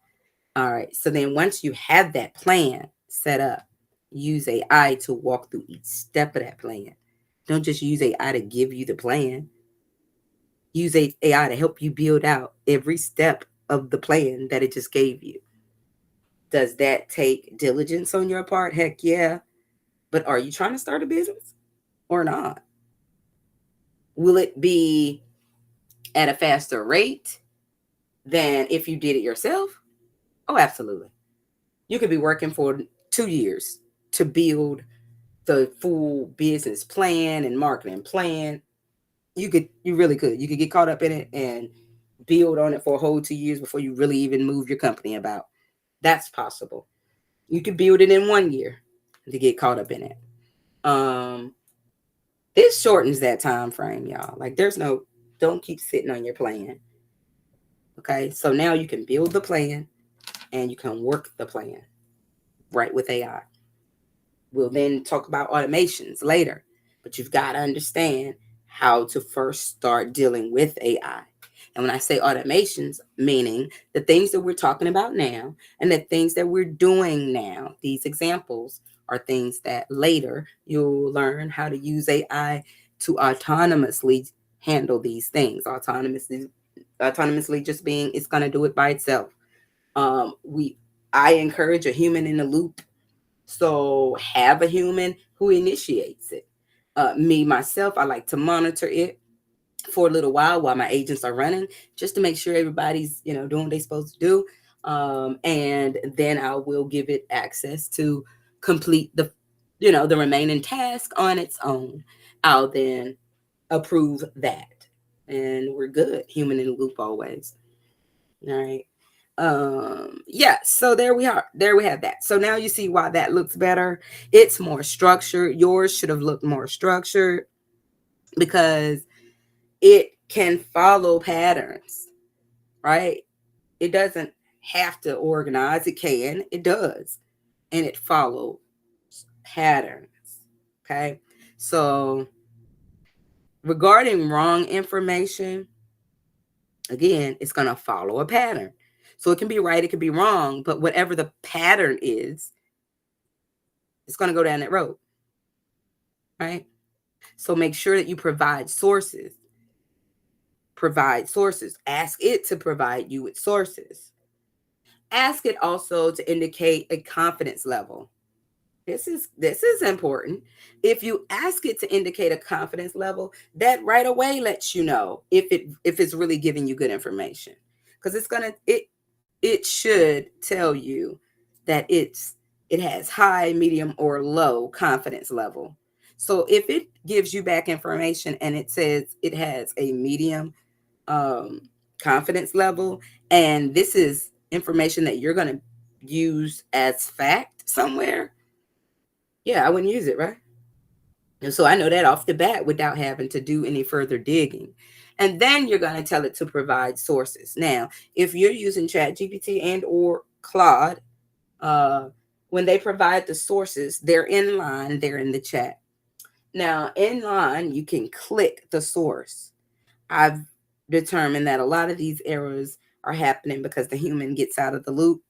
All right. So then once you have that plan set up, use AI to walk through each step of that plan. Don't just use AI to give you the plan. Use AI to help you build out every step of the plan that it just gave you. Does that take diligence on your part? Heck yeah. But are you trying to start a business or not? Will it be at a faster rate than if you did it yourself? Oh, absolutely. You could be working for 2 years to build the full business plan and marketing plan. You really could. You could get caught up in it and build on it for a whole 2 years before you really even move your company about. That's possible. You could build it in 1 year to get caught up in it. Um, this shortens that time frame, y'all. Like there's no, don't keep sitting on your plan. Okay. So now you can build the plan and you can work the plan right with AI. We'll then talk about automations later, but you've got to understand how to first start dealing with AI. And when I say automations, meaning the things that we're talking about now and the things that we're doing now, these examples are things that later you'll learn how to use AI to autonomously handle these things. Autonomously just being it's going to do it by itself. We I encourage a human in the loop, so have a human who initiates it. Me, myself, I like to monitor it for a little while my agents are running, just to make sure everybody's, doing what they're supposed to do. And then I will give it access to complete the remaining task on its own. I'll then approve that. And we're good. Human in the loop always. All right. Yeah, so there we are. There we have that. So now you see why that looks better. It's more structured. Yours should have looked more structured because it can follow patterns, right? It doesn't have to organize. It can. It does. And it follows patterns. Okay. So regarding wrong information, again, it's going to follow a pattern. So it can be right, it can be wrong, but whatever the pattern is, it's going to go down that road, right? So make sure that you provide sources. Provide sources. Ask it to provide you with sources. Ask it also to indicate a confidence level. This is important. If you ask it to indicate a confidence level, that right away lets you know if it's really giving you good information. Because it should tell you that it has high, medium, or low confidence level. So if it gives you back information and it says it has a medium um, confidence level, and this is information that you're going to use as fact somewhere, yeah, I wouldn't use it, right? And so I know that off the bat without having to do any further digging. And then you're going to tell it to provide sources. Now, if you're using ChatGPT and or Claude, uh, when they provide the sources, they're in line, they're in the chat. Now, in line, you can click the source. I've determined that a lot of these errors are happening because the human gets out of the loop,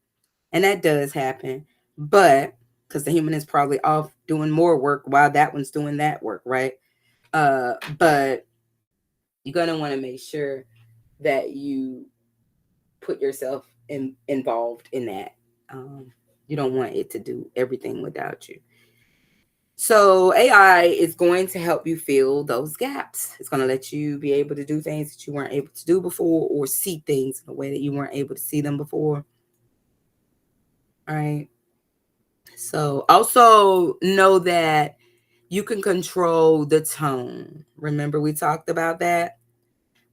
and that does happen. But because the human is probably off doing more work while that one's doing that work, right? But you're gonna want to make sure that you put yourself involved in that. Um, you don't want it to do everything without you. So AI is going to help you fill those gaps. It's going to let you be able to do things that you weren't able to do before, or see things in a way that you weren't able to see them before. All right. So also know that you can control the tone. Remember we talked about that?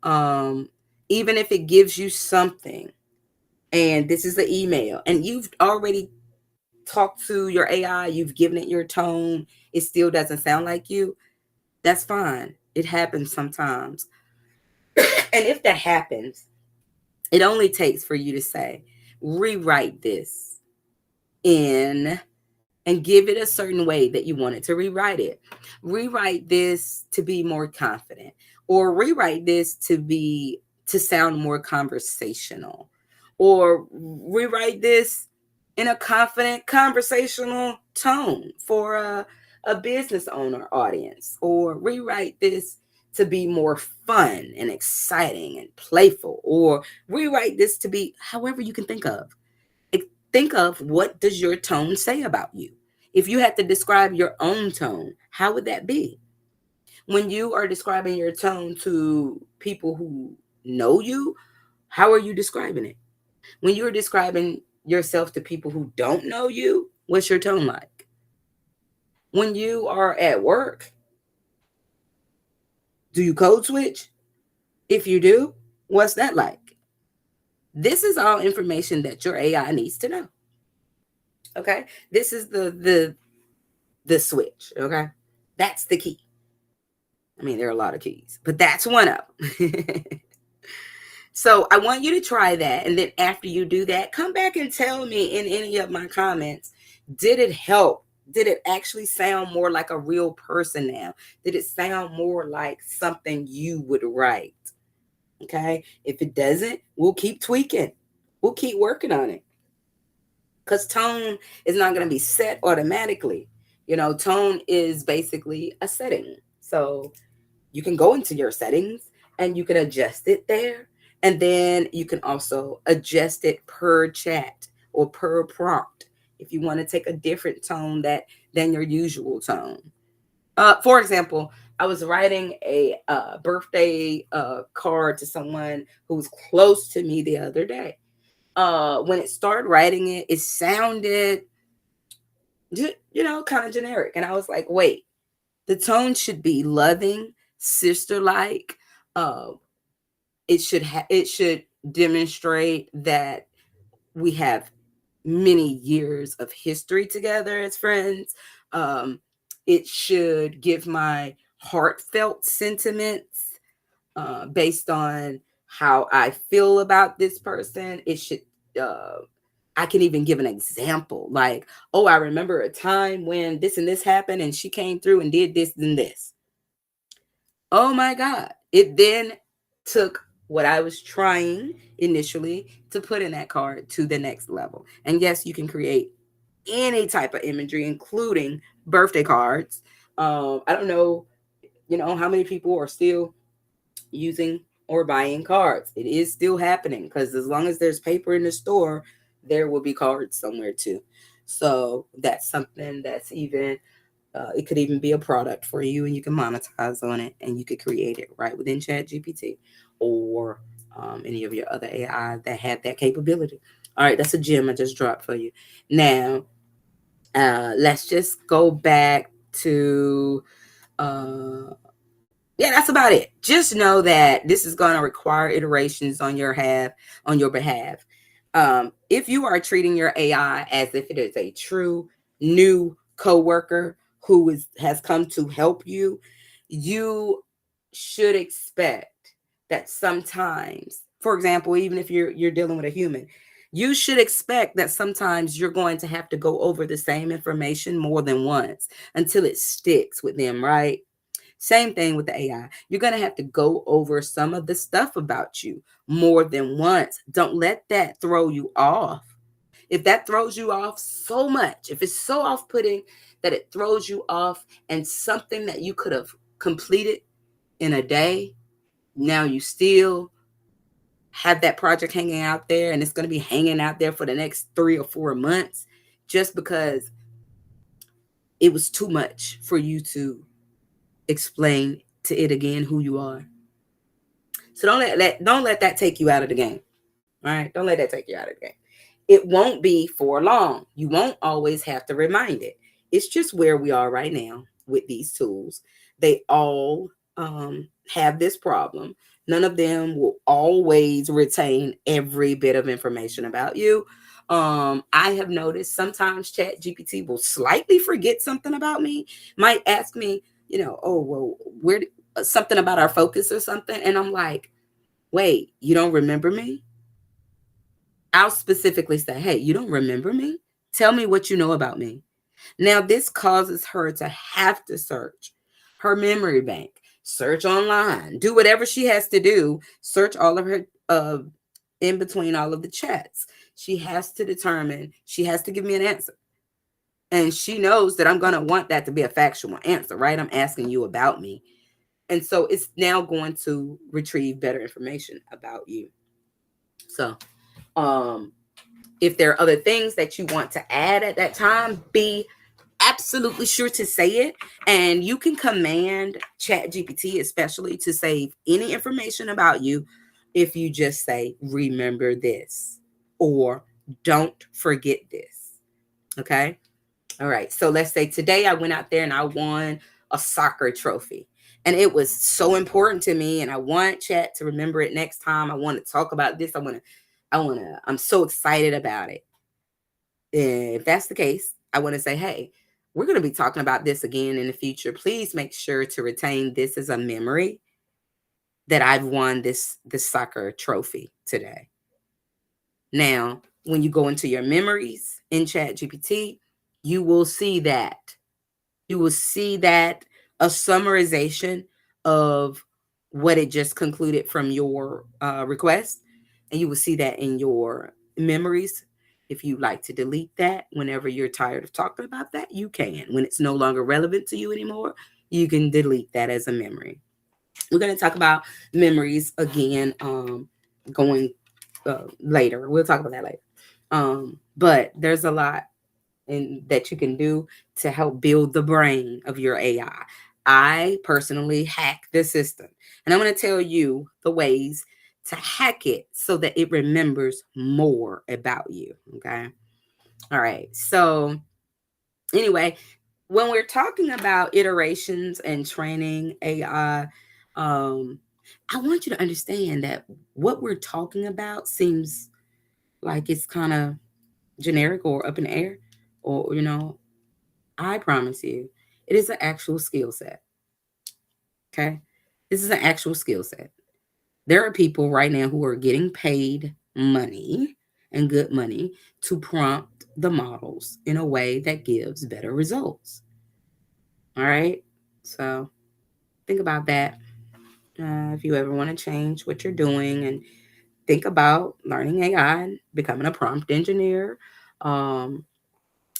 Um, Even if it gives you something, and this is the email, and you've already talked to your AI, you've given it your tone, it still doesn't sound like you, that's fine. It happens sometimes. And if that happens, it only takes for you to say, rewrite this in and give it a certain way that you want it to rewrite it. Rewrite this to be more confident, or rewrite this to sound more conversational, or rewrite this in a confident conversational tone for a business owner audience, or rewrite this to be more fun and exciting and playful, or rewrite this to be however you can think of. Think of, what does your tone say about you? If you had to describe your own tone, how would that be? When you are describing your tone to people who know you, how are you describing it? When you're describing yourself to people who don't know you, what's your tone like? When you are at work, do you code switch? If you do, what's that like? This is all information that your AI needs to know. Okay? This is the switch, okay? That's the key. I mean, there are a lot of keys, but that's one of them. So I want you to try that. And then after you do that, come back and tell me in any of my comments, did it help? Did it actually sound more like a real person now? Did it sound more like something you would write? Okay. If it doesn't, we'll keep tweaking. We'll keep working on it. Because tone is not going to be set automatically. Tone is basically a setting. So you can go into your settings and you can adjust it there. And then you can also adjust it per chat or per prompt if you want to take a different tone than your usual tone. For example, I was writing a birthday card to someone who's close to me the other day. When it started writing it, it sounded, kind of generic. And I was like, wait, the tone should be loving, sister-like. Uh, it should demonstrate that we have many years of history together as friends. Um, it should give my heartfelt sentiments based on how I feel about this person. It should. I can even give an example, like, oh, I remember a time when this and this happened, and she came through and did this and this. Oh my God. It then took what I was trying initially to put in that card to the next level. And yes, you can create any type of imagery, including birthday cards. I don't know, how many people are still using or buying cards. It is still happening because as long as there's paper in the store, there will be cards somewhere too. So that's something that's even it could even be a product for you, and you can monetize on it, and you could create it right within Chat GPT or any of your other AI that have that capability. All right, that's a gem I just dropped for you. Now, let's just go back to uh, yeah, that's about it. Just know that this is going to require iterations on your behalf. If you are treating your AI as if it is a true new coworker who has come to help you, you should expect that sometimes, for example, even if you're dealing with a human, you should expect that sometimes you're going to have to go over the same information more than once until it sticks with them, right? Same thing with the AI. You're going to have to go over some of the stuff about you more than once. Don't let that throw you off. If that throws you off so much, if it's so off putting that it throws you off, and something that you could have completed in a day, now you still have that project hanging out there, and it's going to be hanging out there for the next 3 or 4 months just because it was too much for you to explain to it again who you are. So don't let that take you out of the game. All right. Don't let that take you out of the game. It won't be for long. You won't always have to remind it. It's just where we are right now with these tools. They all have this problem. None of them will always retain every bit of information about you. I have noticed sometimes Chat GPT will slightly forget something about me, might ask me, oh, well, something about our focus or something. And I'm like, wait, you don't remember me? I'll specifically say, hey, you don't remember me? Tell me what you know about me. Now, this causes her to have to search her memory bank, search online, do whatever she has to do, search all of her, in between all of the chats. She has to determine, she has to give me an answer. And she knows that I'm going to want that to be a factual answer, right? I'm asking you about me. And so it's now going to retrieve better information about you. So, if there are other things that you want to add at that time, be absolutely sure to say it. And you can command Chat GPT, especially, to save any information about you if you just say, remember this, or don't forget this. Okay. All right. So let's say today I went out there and I won a soccer trophy. And it was so important to me. And I want Chat to remember it next time. I want to talk about this. I'm so excited about it. If that's the case, I want to say, hey, we're going to be talking about this again in the future. Please make sure to retain this as a memory that I've won this soccer trophy today. Now, when you go into your memories in Chat GPT, you will see that. You will see that a summarization of what it just concluded from your request. And you will see that in your memories. If you like to delete that whenever you're tired of talking about that, you can. When it's no longer relevant to you anymore, you can delete that as a memory. We're going to talk about memories again going later. We'll talk about that later. But there's a lot that you can do to help build the brain of your AI. I personally hack the system, and I'm going to tell you the ways to hack it so that it remembers more about you. Okay. All right. So, anyway, when we're talking about iterations and training AI, I want you to understand that what we're talking about seems like it's kind of generic or up in the air, or, I promise you, it is an actual skill set. Okay. This is an actual skill set. There are people right now who are getting paid money and good money to prompt the models in a way that gives better results. All right. So think about that. If you ever want to change what you're doing, and think about learning AI and becoming a prompt engineer. Um,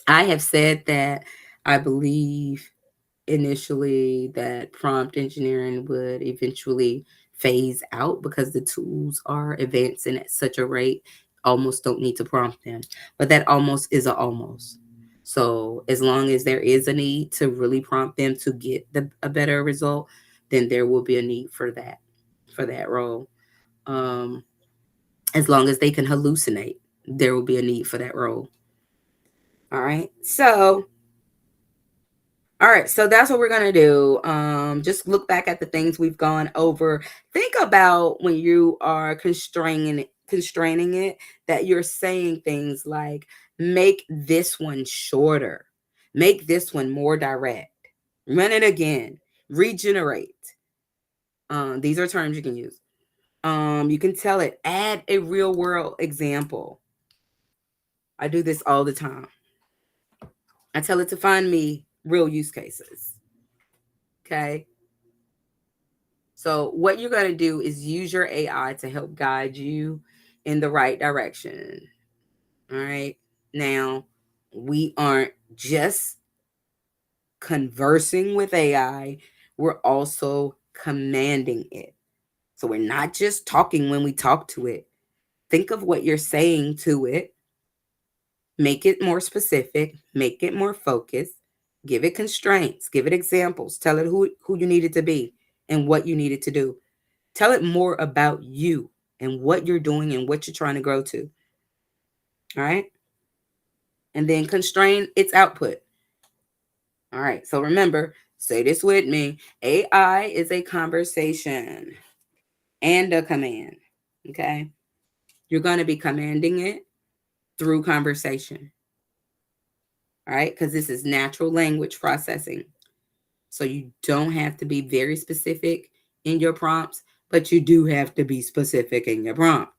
I have said that I believe initially that prompt engineering would eventually phase out because the tools are advancing at such a rate, almost don't need to prompt them. But that almost is a almost. So as long as there is a need to really prompt them to get a better result, then there will be a need for that role. Um, as long as they can hallucinate, there will be a need for that role. All right. So that's what we're gonna do. Just look back at the things we've gone over. Think about when you are constraining it, that you're saying things like, make this one shorter, make this one more direct, run it again, regenerate. These are terms you can use. You can tell it, add a real world example. I do this all the time. I tell it to find me real use cases. Okay. So what you're going to do is use your AI to help guide you in the right direction. All right. Now, we aren't just conversing with AI, we're also commanding it. So we're not just talking when we talk to it. Think of what you're saying to it. Make it more specific, make it more focused, give it constraints, give it examples, tell it who you need it to be and what you need it to do. Tell it more about you and what you're doing and what you're trying to grow to. All right. And then constrain its output. All right. So remember, say this with me. AI is a conversation and a command. Okay. You're going to be commanding it through conversation. All right. Because this is natural language processing. So you don't have to be very specific in your prompts, but you do have to be specific in your prompt.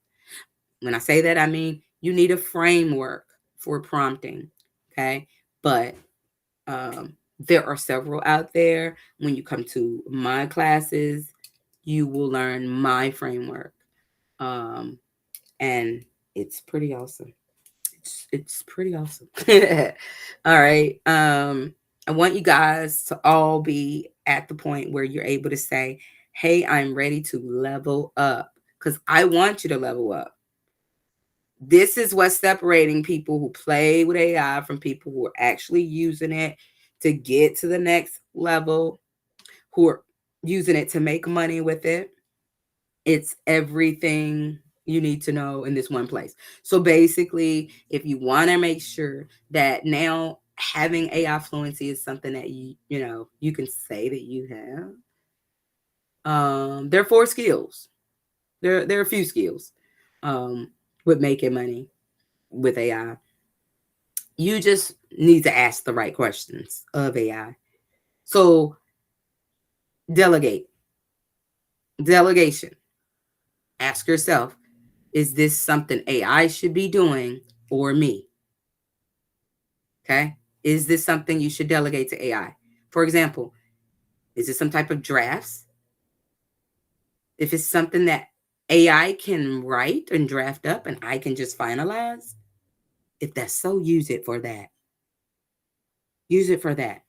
When I say that, I mean you need a framework for prompting. Okay. But there are several out there. When you come to my classes, you will learn my framework. Um, and it's pretty awesome. It's pretty awesome. All right. I want you guys to all be at the point where you're able to say, hey, I'm ready to level up. Because I want you to level up. This is what's separating people who play with AI from people who are actually using it to get to the next level, who are using it to make money with it. It's everything you need to know in this one place. So basically, if you want to make sure that now having AI fluency is something that you can say that you have. There are 4 skills. There are a few skills with making money with AI. You just need to ask the right questions of AI. So delegate. Delegation. Ask yourself, is this something AI should be doing or me? Okay. Is this something you should delegate to AI? For example, is it some type of drafts? If it's something that AI can write and draft up and I can just finalize, if that's so, use it for that. Use it for that.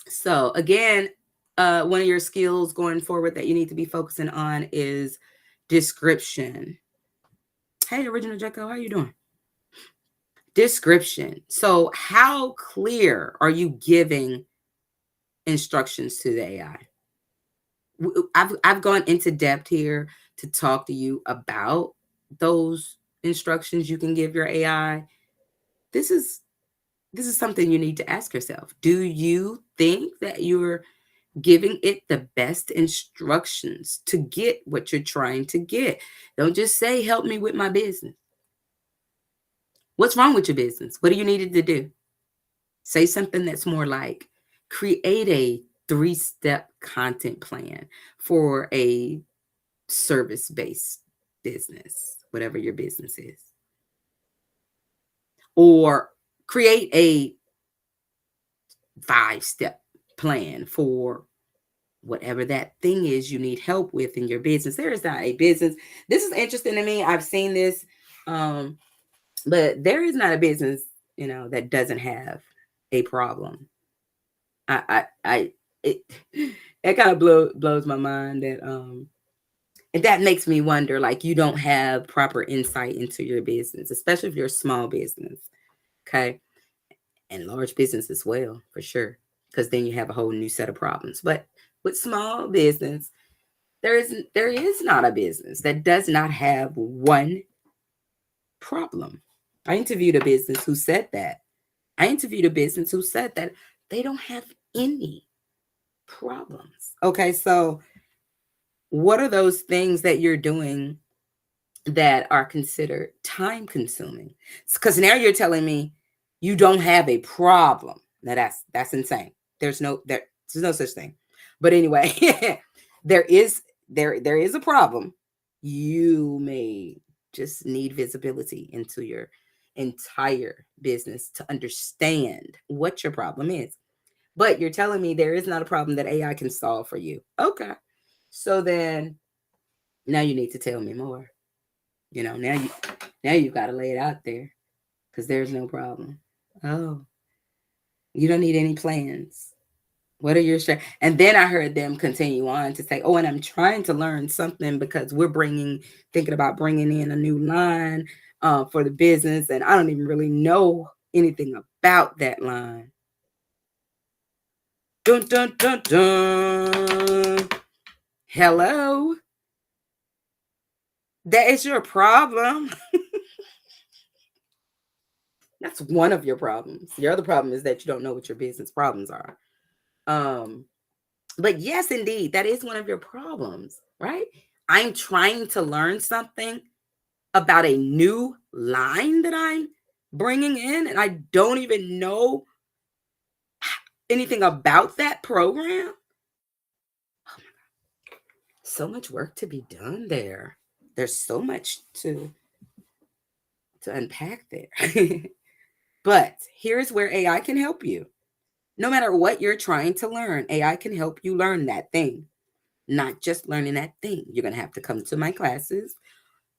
So again, one of your skills going forward that you need to be focusing on is description. Hey, Original Jacko, how you doing? Description. So how clear are you giving instructions to the AI? I've gone into depth here to talk to you about those instructions you can give your AI. This is something you need to ask yourself. Do you think that you're giving it the best instructions to get what you're trying to get? Don't just say, help me with my business. What's wrong with your business? What do you need it to do? Say something that's more like, create a 3-step content plan for a service-based business, whatever your business is. Or create a 5-step plan for whatever that thing is you need help with in your business. There is not a business. This is interesting to me. I've seen this, but there is not a business, that doesn't have a problem. It that kind of blows my mind and that makes me wonder, like, you don't have proper insight into your business, especially if you're a small business. Okay. And large business as well, for sure. Because then you have a whole new set of problems. But with small business, there is not a business that does not have one problem. I interviewed a business who said that. They don't have any problems. Okay, so what are those things that you're doing that are considered time consuming? Because now you're telling me you don't have a problem. Now that's insane. There's no such thing. But anyway, there is a problem. You may just need visibility into your entire business to understand what your problem is. But you're telling me there is not a problem that AI can solve for you. Okay. So then now you need to tell me more. Now you've got to lay it out there because there's no problem. Oh, you don't need any plans. What are your And then I heard them continue on to say, oh, and I'm trying to learn something because we're thinking about bringing in a new line for the business. And I don't even really know anything about that line. Dun, dun, dun, dun. Hello. That is your problem. That's one of your problems. Your other problem is that you don't know what your business problems are. Um, but yes, indeed, that is one of your problems, right? I'm trying to learn something about a new line that I'm bringing in, and I don't even know anything about that program. So much work to be done there. There's so much to unpack there. But here's where AI can help you. No matter what you're trying to learn, AI can help you learn that thing, not just learning that thing. You're going to have to come to my classes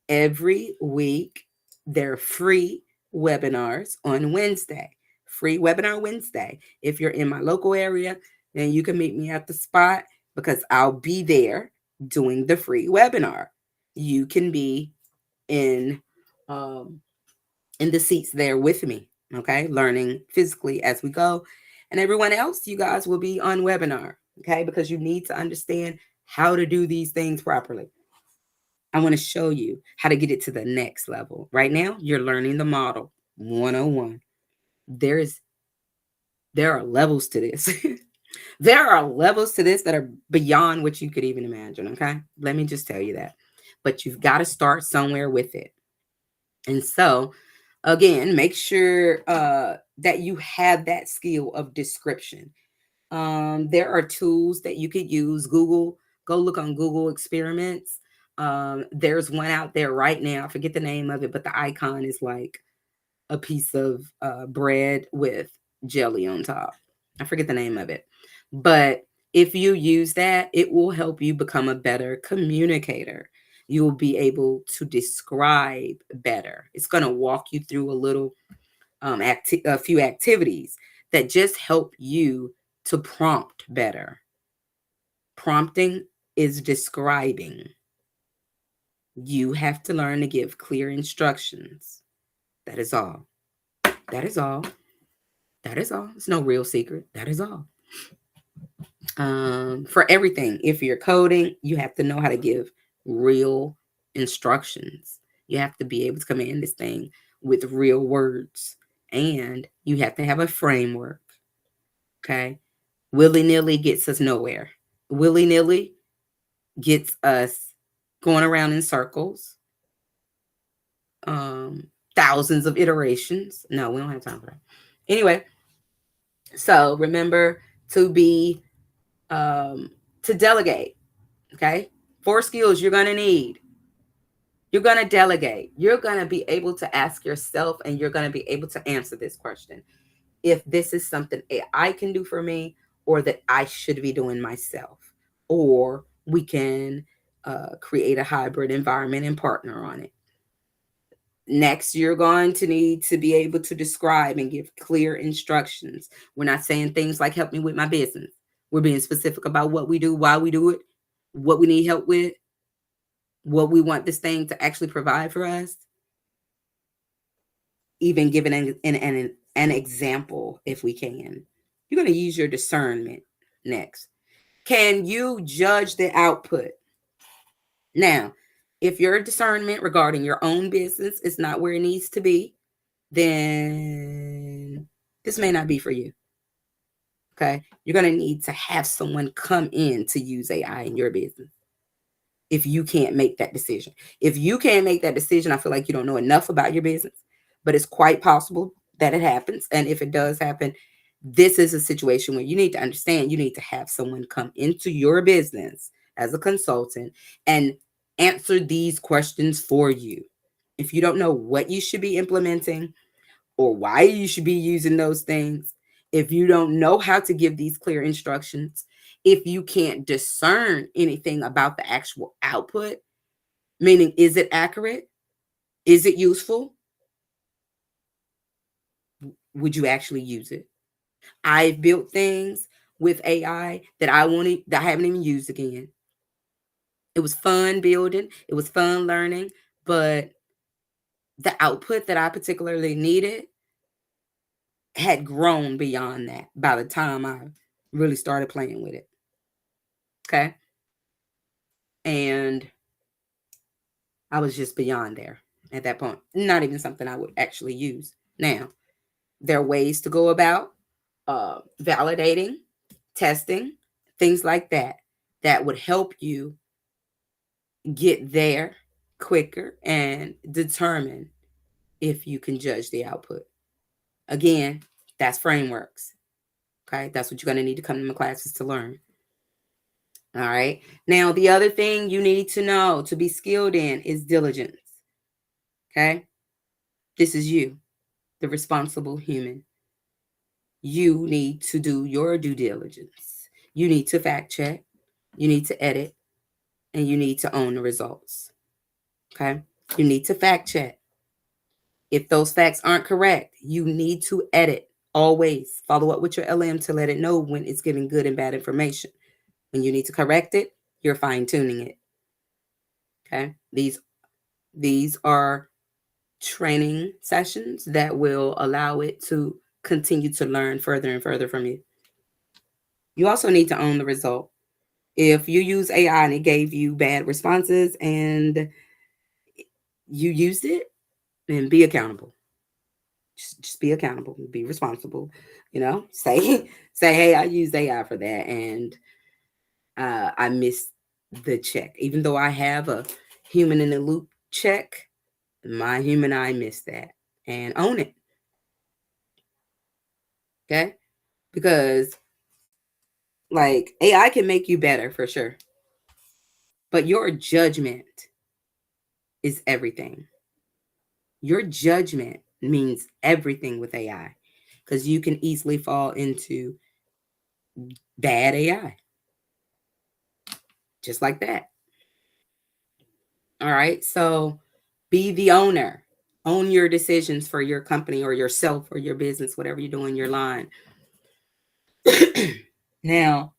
every week. They're free webinars on Wednesday. Free webinar Wednesday. If you're in my local area, then you can meet me at the spot because I'll be there doing the free webinar. You can be in um, in the seats there with me, okay, learning physically as we go. And everyone else, you guys will be on webinar, okay, because you need to understand how to do these things properly. I want to show you how to get it to the next level. Right now, you're learning the model 101. There is there are levels to this. There are levels to this that are beyond what you could even imagine, okay? Let me just tell you that. But you've got to start somewhere with it. And so, again, make sure that you have that skill of description. There are tools that you could use. Google, go look on Google experiments. There's one out there right now. I forget the name of it, but the icon is like a piece of bread with jelly on top. I forget the name of it. But if you use that, it will help you become a better communicator. You'll be able to describe better. It's going to walk you through a few activities that just help you to prompt better. Prompting is describing. You have to learn to give clear instructions. That is all. That is all. That is all. It's no real secret. That is all. For everything, if you're coding, you have to know how to give real instructions. You have to be able to command this thing with real words, and you have to have a framework. Okay. Willy nilly gets us nowhere. Willy nilly gets us going around in circles, um, thousands of iterations. No, we don't have time for that. Anyway, so remember to be to delegate. Okay. 4 skills you're going to need. You're going to delegate. You're going to be able to ask yourself, and you're going to be able to answer this question: if this is something AI can do for me, or that I should be doing myself, or we can create a hybrid environment and partner on it. Next, you're going to need to be able to describe and give clear instructions. We're not saying things like help me with my business. We're being specific about what we do, why we do it, what we need help with, what we want this thing to actually provide for us, even giving an example if we can. You're going to use your discernment next. Can you judge the output? Now, if your discernment regarding your own business is not where it needs to be, then this may not be for you. Okay. You're going to need to have someone come in to use AI in your business if you can't make that decision. If you can't make that decision, I feel like you don't know enough about your business, but it's quite possible that it happens. And if it does happen, this is a situation where you need to understand you need to have someone come into your business as a consultant and answer these questions for you. If you don't know what you should be implementing or why you should be using those things, if you don't know how to give these clear instructions, if you can't discern anything about the actual output, meaning is it accurate? Is it useful? Would you actually use it? I've built things with AI that I haven't even used again. It was fun building, it was fun learning, but the output that I particularly needed had grown beyond that by the time I really started playing with it. Okay. And I was just beyond there at that point. Not even something I would actually use now. There are ways to go about validating, testing, things like that, that would help you get there quicker and determine if you can judge the output. Again, that's frameworks. Okay, that's what you're going to need to come to my classes to learn. All right. Now, the other thing you need to know to be skilled in is diligence. Okay. This is you, the responsible human. You need to do your due diligence. You need to fact check. You need to edit. And you need to own the results. Okay. You need to fact check. If those facts aren't correct, you need to edit. Always follow up with your LM to let it know when it's giving good and bad information. When you need to correct it, you're fine tuning it. Okay. These are training sessions that will allow it to continue to learn further and further from you. You also need to own the result. If you use AI and it gave you bad responses and you used it, then be accountable. Just be accountable, be responsible. Say hey, I used AI for that and I missed the check. Even though I have a human in the loop check, my human eye missed that, and own it. Okay? Because like AI can make you better for sure, but your judgment is everything. Your judgment means everything with AI, because you can easily fall into bad AI just like that. All right. So be the owner. Own your decisions for your company or yourself or your business, whatever you do in your line. Now,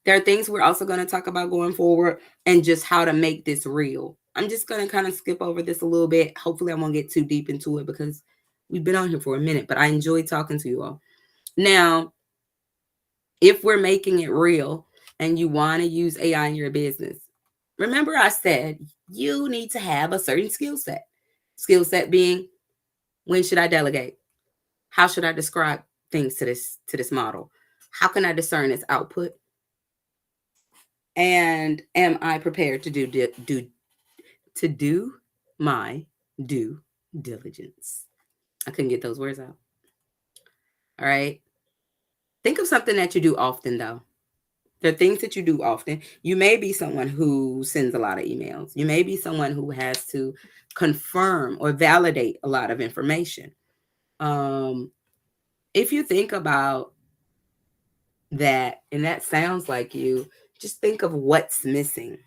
there are things we're also going to talk about going forward and just how to make this real. I'm just going to kind of skip over this a little bit. Hopefully, I won't get too deep into it because we've been on here for a minute, but I enjoy talking to you all. Now, if we're making it real and you want to use AI in your business, remember I said you need to have a certain skill set. Skill set being, when should I delegate? How should I describe things to this model? How can I discern its output? And am I prepared to do my due diligence? I couldn't get those words out. All right. Think of something that you do often, though. There are things that you do often. You may be someone who sends a lot of emails. You may be someone who has to confirm or validate a lot of information. If you think about that, and that sounds like you, just think of what's missing.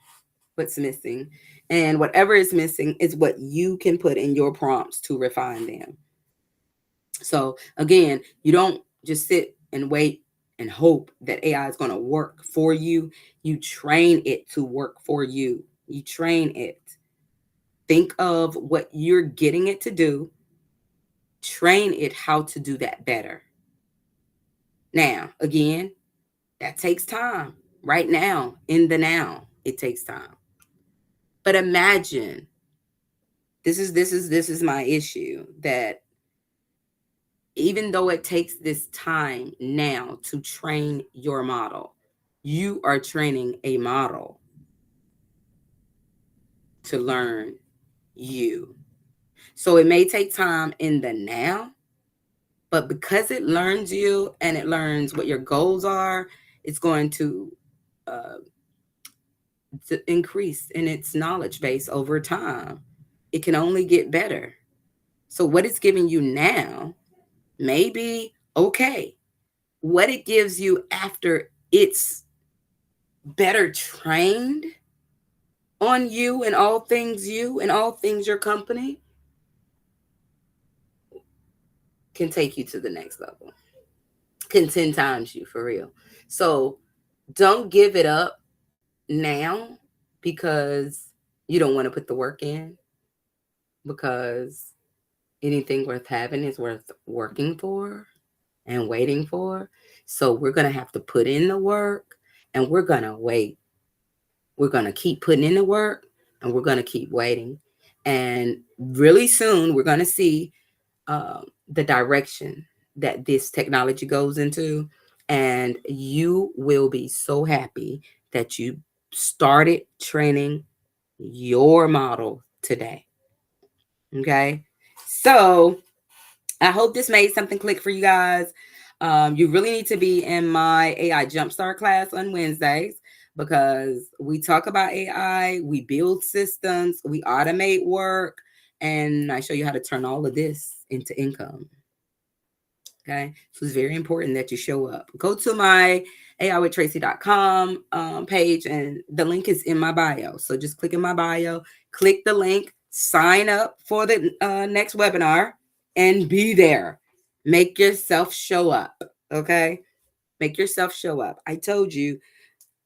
What's missing. And whatever is missing is what you can put in your prompts to refine them. So again, you don't just sit and wait and hope that AI is going to work for you. You train it to work for you. You train it. Think of what you're getting it to do. Train it how to do that better. Now, again, that takes time. Right now, in the now, it takes time. But imagine, this is my issue, that even though it takes this time now to train your model, you are training a model to learn you. So it may take time in the now, but because it learns you and it learns what your goals are, it's going uh, to increase in its knowledge base over time. It can only get better. So what it's giving you now may be okay. What it gives you after it's better trained on you and all things your company, can take you to the next level, can 10 times you, for real. So don't give it up now because you don't want to put the work in, because anything worth having is worth working for and waiting for. So we're going to have to put in the work, and we're going to wait. We're going to keep putting in the work, and we're going to keep waiting. And really soon we're going to see the direction that this technology goes into, and you will be so happy that you started training your model today. Okay. So I hope this made something click for you guys. You really need to be in my AI Jumpstart class on Wednesdays because we talk about AI, we build systems, we automate work, and I show you how to turn all of this into income. Okay. So it's very important that you show up. Go to my AIwithTracy.com page, and the link is in my bio. So just click in my bio, click the link, sign up for the next webinar, and be there. Make yourself show up. Okay. Make yourself show up. I told you,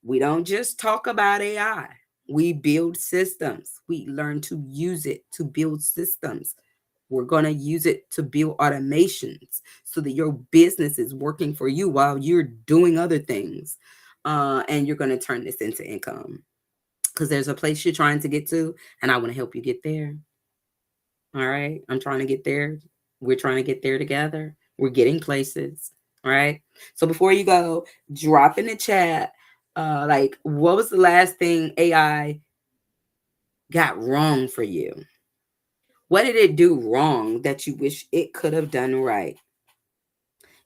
we don't just talk about AI. We build systems. We learn to use it to build systems. We're going to use it to build automations so that your business is working for you while you're doing other things. And you're going to turn this into income because there's a place you're trying to get to, and I want to help you get there. All right. I'm trying to get there. We're trying to get there together. We're getting places. All right. So before you go, drop in the chat, like, what was the last thing AI got wrong for you? What did it do wrong that you wish it could have done right?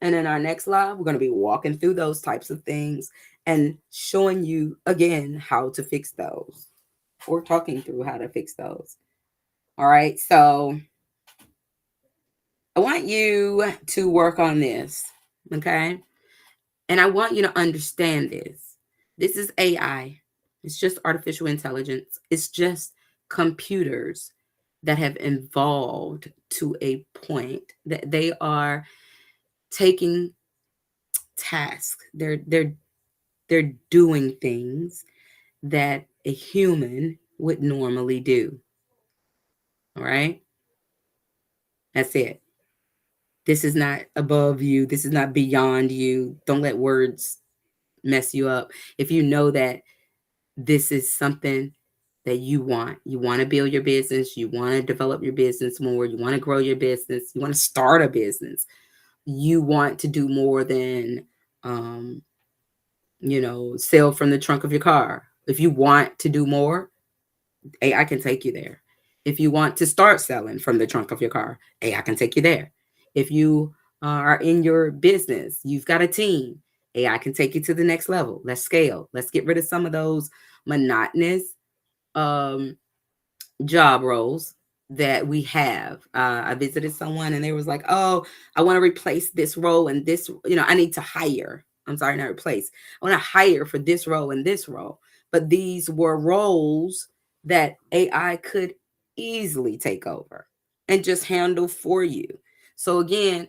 And in our next live, we're going to be walking through those types of things and showing you again how to fix those. We're talking through how to fix those. All right. So I want you to work on this. Okay. And I want you to understand this. This is AI. It's just artificial intelligence. It's just computers that have evolved to a point that they are taking tasks. They're doing things that a human would normally do. All right? That's it. This is not above you. This is not beyond you. Don't let words mess you up. If you know that this is something that you want to build your business, you want to develop your business more, you want to grow your business, you want to start a business, you want to do more than sell from the trunk of your car. If you want to do more, AI can take you there. If you want to start selling from the trunk of your car, AI can take you there. If you are in your business, you've got a team, AI can take you to the next level. Let's scale. Let's get rid of some of those monotonous um, job roles that we have. I visited someone and they was like, "Oh, I want to replace this role and this, I need to hire. I'm sorry, not replace. I want to hire for this role and this role." But these were roles that AI could easily take over and just handle for you. So again,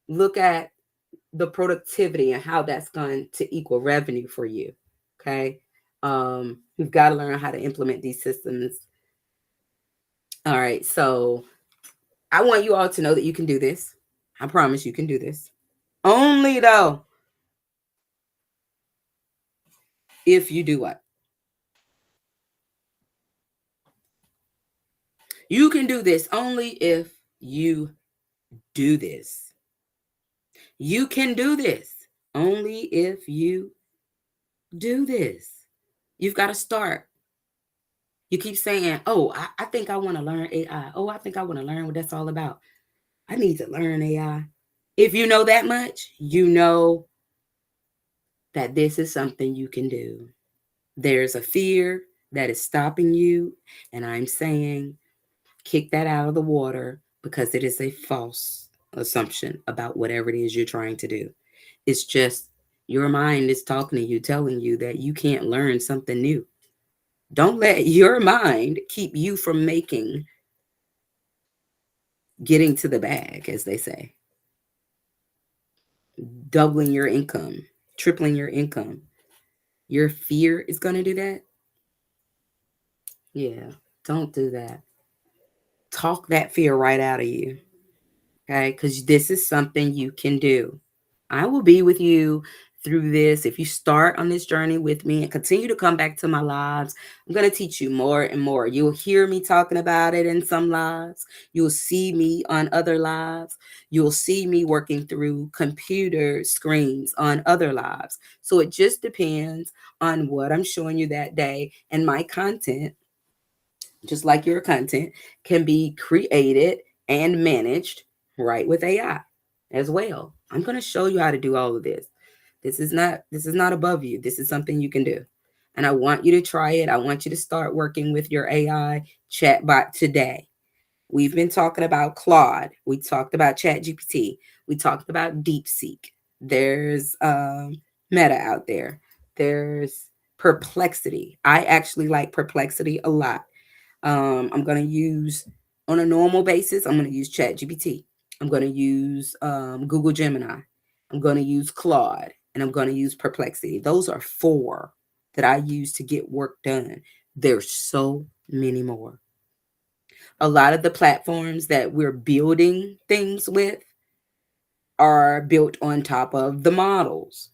look at the productivity and how that's going to equal revenue for you. Okay. You've got to learn how to implement these systems. All right. So I want you all to know that you can do this. I promise you can do this. Only though, if you do what? You can do this only if you do this. You can do this only if you do this. You've got to start. You keep saying, "Oh, I think I want to learn AI. Oh, I think I want to learn what that's all about. I need to learn AI." If you know that much, you know that this is something you can do. There's a fear that is stopping you, and I'm saying kick that out of the water because it is a false assumption about whatever it is you're trying to do. It's just your mind is talking to you, telling you that you can't learn something new. Don't let your mind keep you from getting to the bag, as they say, doubling your income, tripling your income. Your fear is going to do that. Yeah, don't do that. Talk that fear right out of you. Okay, because this is something you can do. I will be with you through this, if you start on this journey with me and continue to come back to my lives, I'm going to teach you more and more. You'll hear me talking about it in some lives. You'll see me on other lives. You'll see me working through computer screens on other lives. So it just depends on what I'm showing you that day. And my content, just like your content, can be created and managed right with AI as well. I'm going to show you how to do all of this. This is not above you. This is something you can do. And I want you to try it. I want you to start working with your AI chatbot today. We've been talking about Claude. We talked about ChatGPT. We talked about DeepSeek. There's Meta out there. There's Perplexity. I actually like Perplexity a lot. I'm going to use, on a normal basis, I'm going to use ChatGPT. I'm going to use Google Gemini. I'm going to use Claude. And I'm going to use Perplexity. Those are four that I use to get work done. There's so many more. A lot of the platforms that we're building things with are built on top of the models.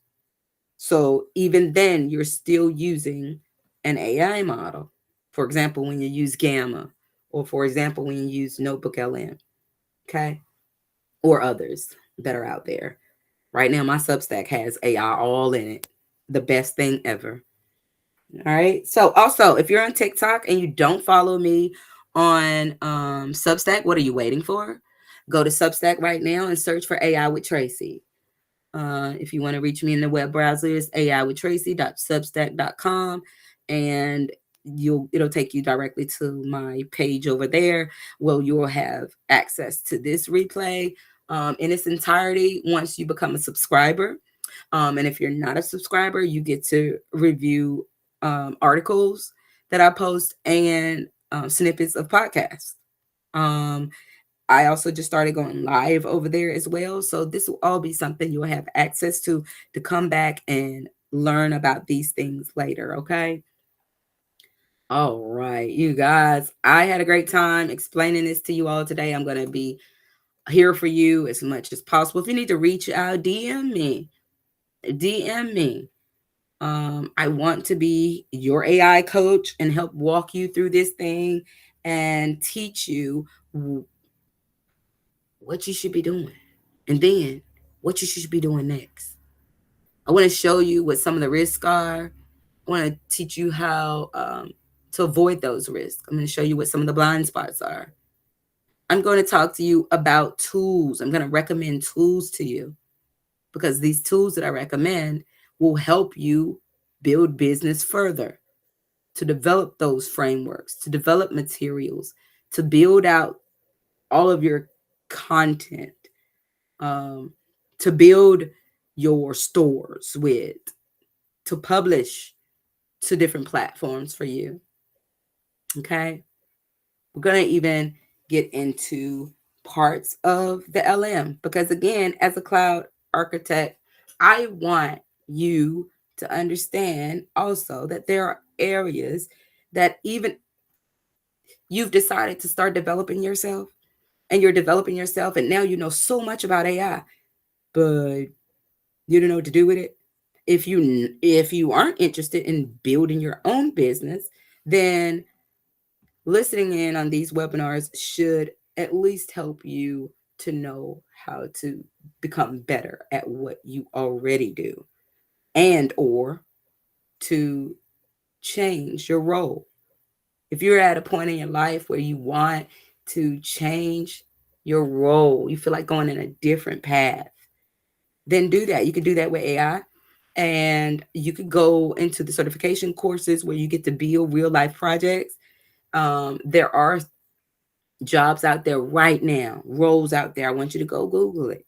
So even then, you're still using an AI model. For example, when you use Gamma, or for example, when you use Notebook LM, okay, or others that are out there. Right now, my Substack has AI all in it. The best thing ever. All right. So also, if you're on TikTok and you don't follow me on Substack, what are you waiting for? Go to Substack right now and search for AI with Tracy. If you want to reach me in the web browser, it's aiwithtracy.substack.com, and it'll take you directly to my page over there, where you'll have access to this replay in its entirety once you become a subscriber. And if you're not a subscriber, you get to review articles that I post and snippets of podcasts. I also just started going live over there as well. So this will all be something you'll have access to come back and learn about these things later. Okay. All right, you guys, I had a great time explaining this to you all today. I'm going to be here for you as much as possible. If you need to reach out, DM me. DM me. I want to be your AI coach and help walk you through this thing and teach you what you should be doing, and then what you should be doing next. I want to show you what some of the risks are. I want to teach you how to avoid those risks. I'm going to show you what some of the blind spots are. I'm going to talk to you about tools. I'm going to recommend tools to you, because these tools that I recommend will help you build business further, to develop those frameworks, to develop materials, to build out all of your content, um, to build your stores with, to publish to different platforms for you. Okay. We're going to even get into parts of the LM, because, again, as a cloud architect, I want you to understand also that there are areas that even you've decided to start developing yourself, and you're developing yourself, and now you know so much about AI, but you don't know what to do with it. If you aren't interested in building your own business, then listening in on these webinars should at least help you to know how to become better at what you already do, and or to change your role. If you're at a point in your life where you want to change your role, you feel like going in a different path, then do that. You can do that with AI. And you could go into the certification courses where you get to build real life projects. There are jobs out there right now, roles out there. I want you to go Google it.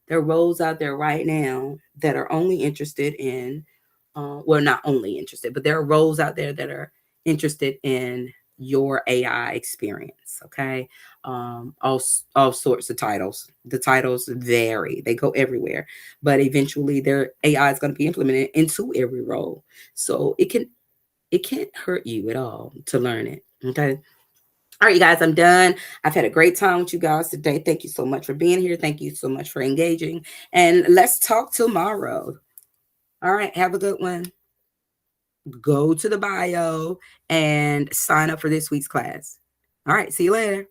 There are roles out there right now that are only interested in, well, not only interested, but there are roles out there that are interested in your AI experience. Okay. All sorts of titles. The titles vary, they go everywhere, but eventually their AI is going to be implemented into every role. So it can't hurt you at all to learn it. Okay. All right, you guys, I'm done. I've had a great time with you guys today. Thank you so much for being here. Thank you so much for engaging. And let's talk tomorrow. All right, have a good one. Go to the bio and sign up for this week's class. All right, see you later.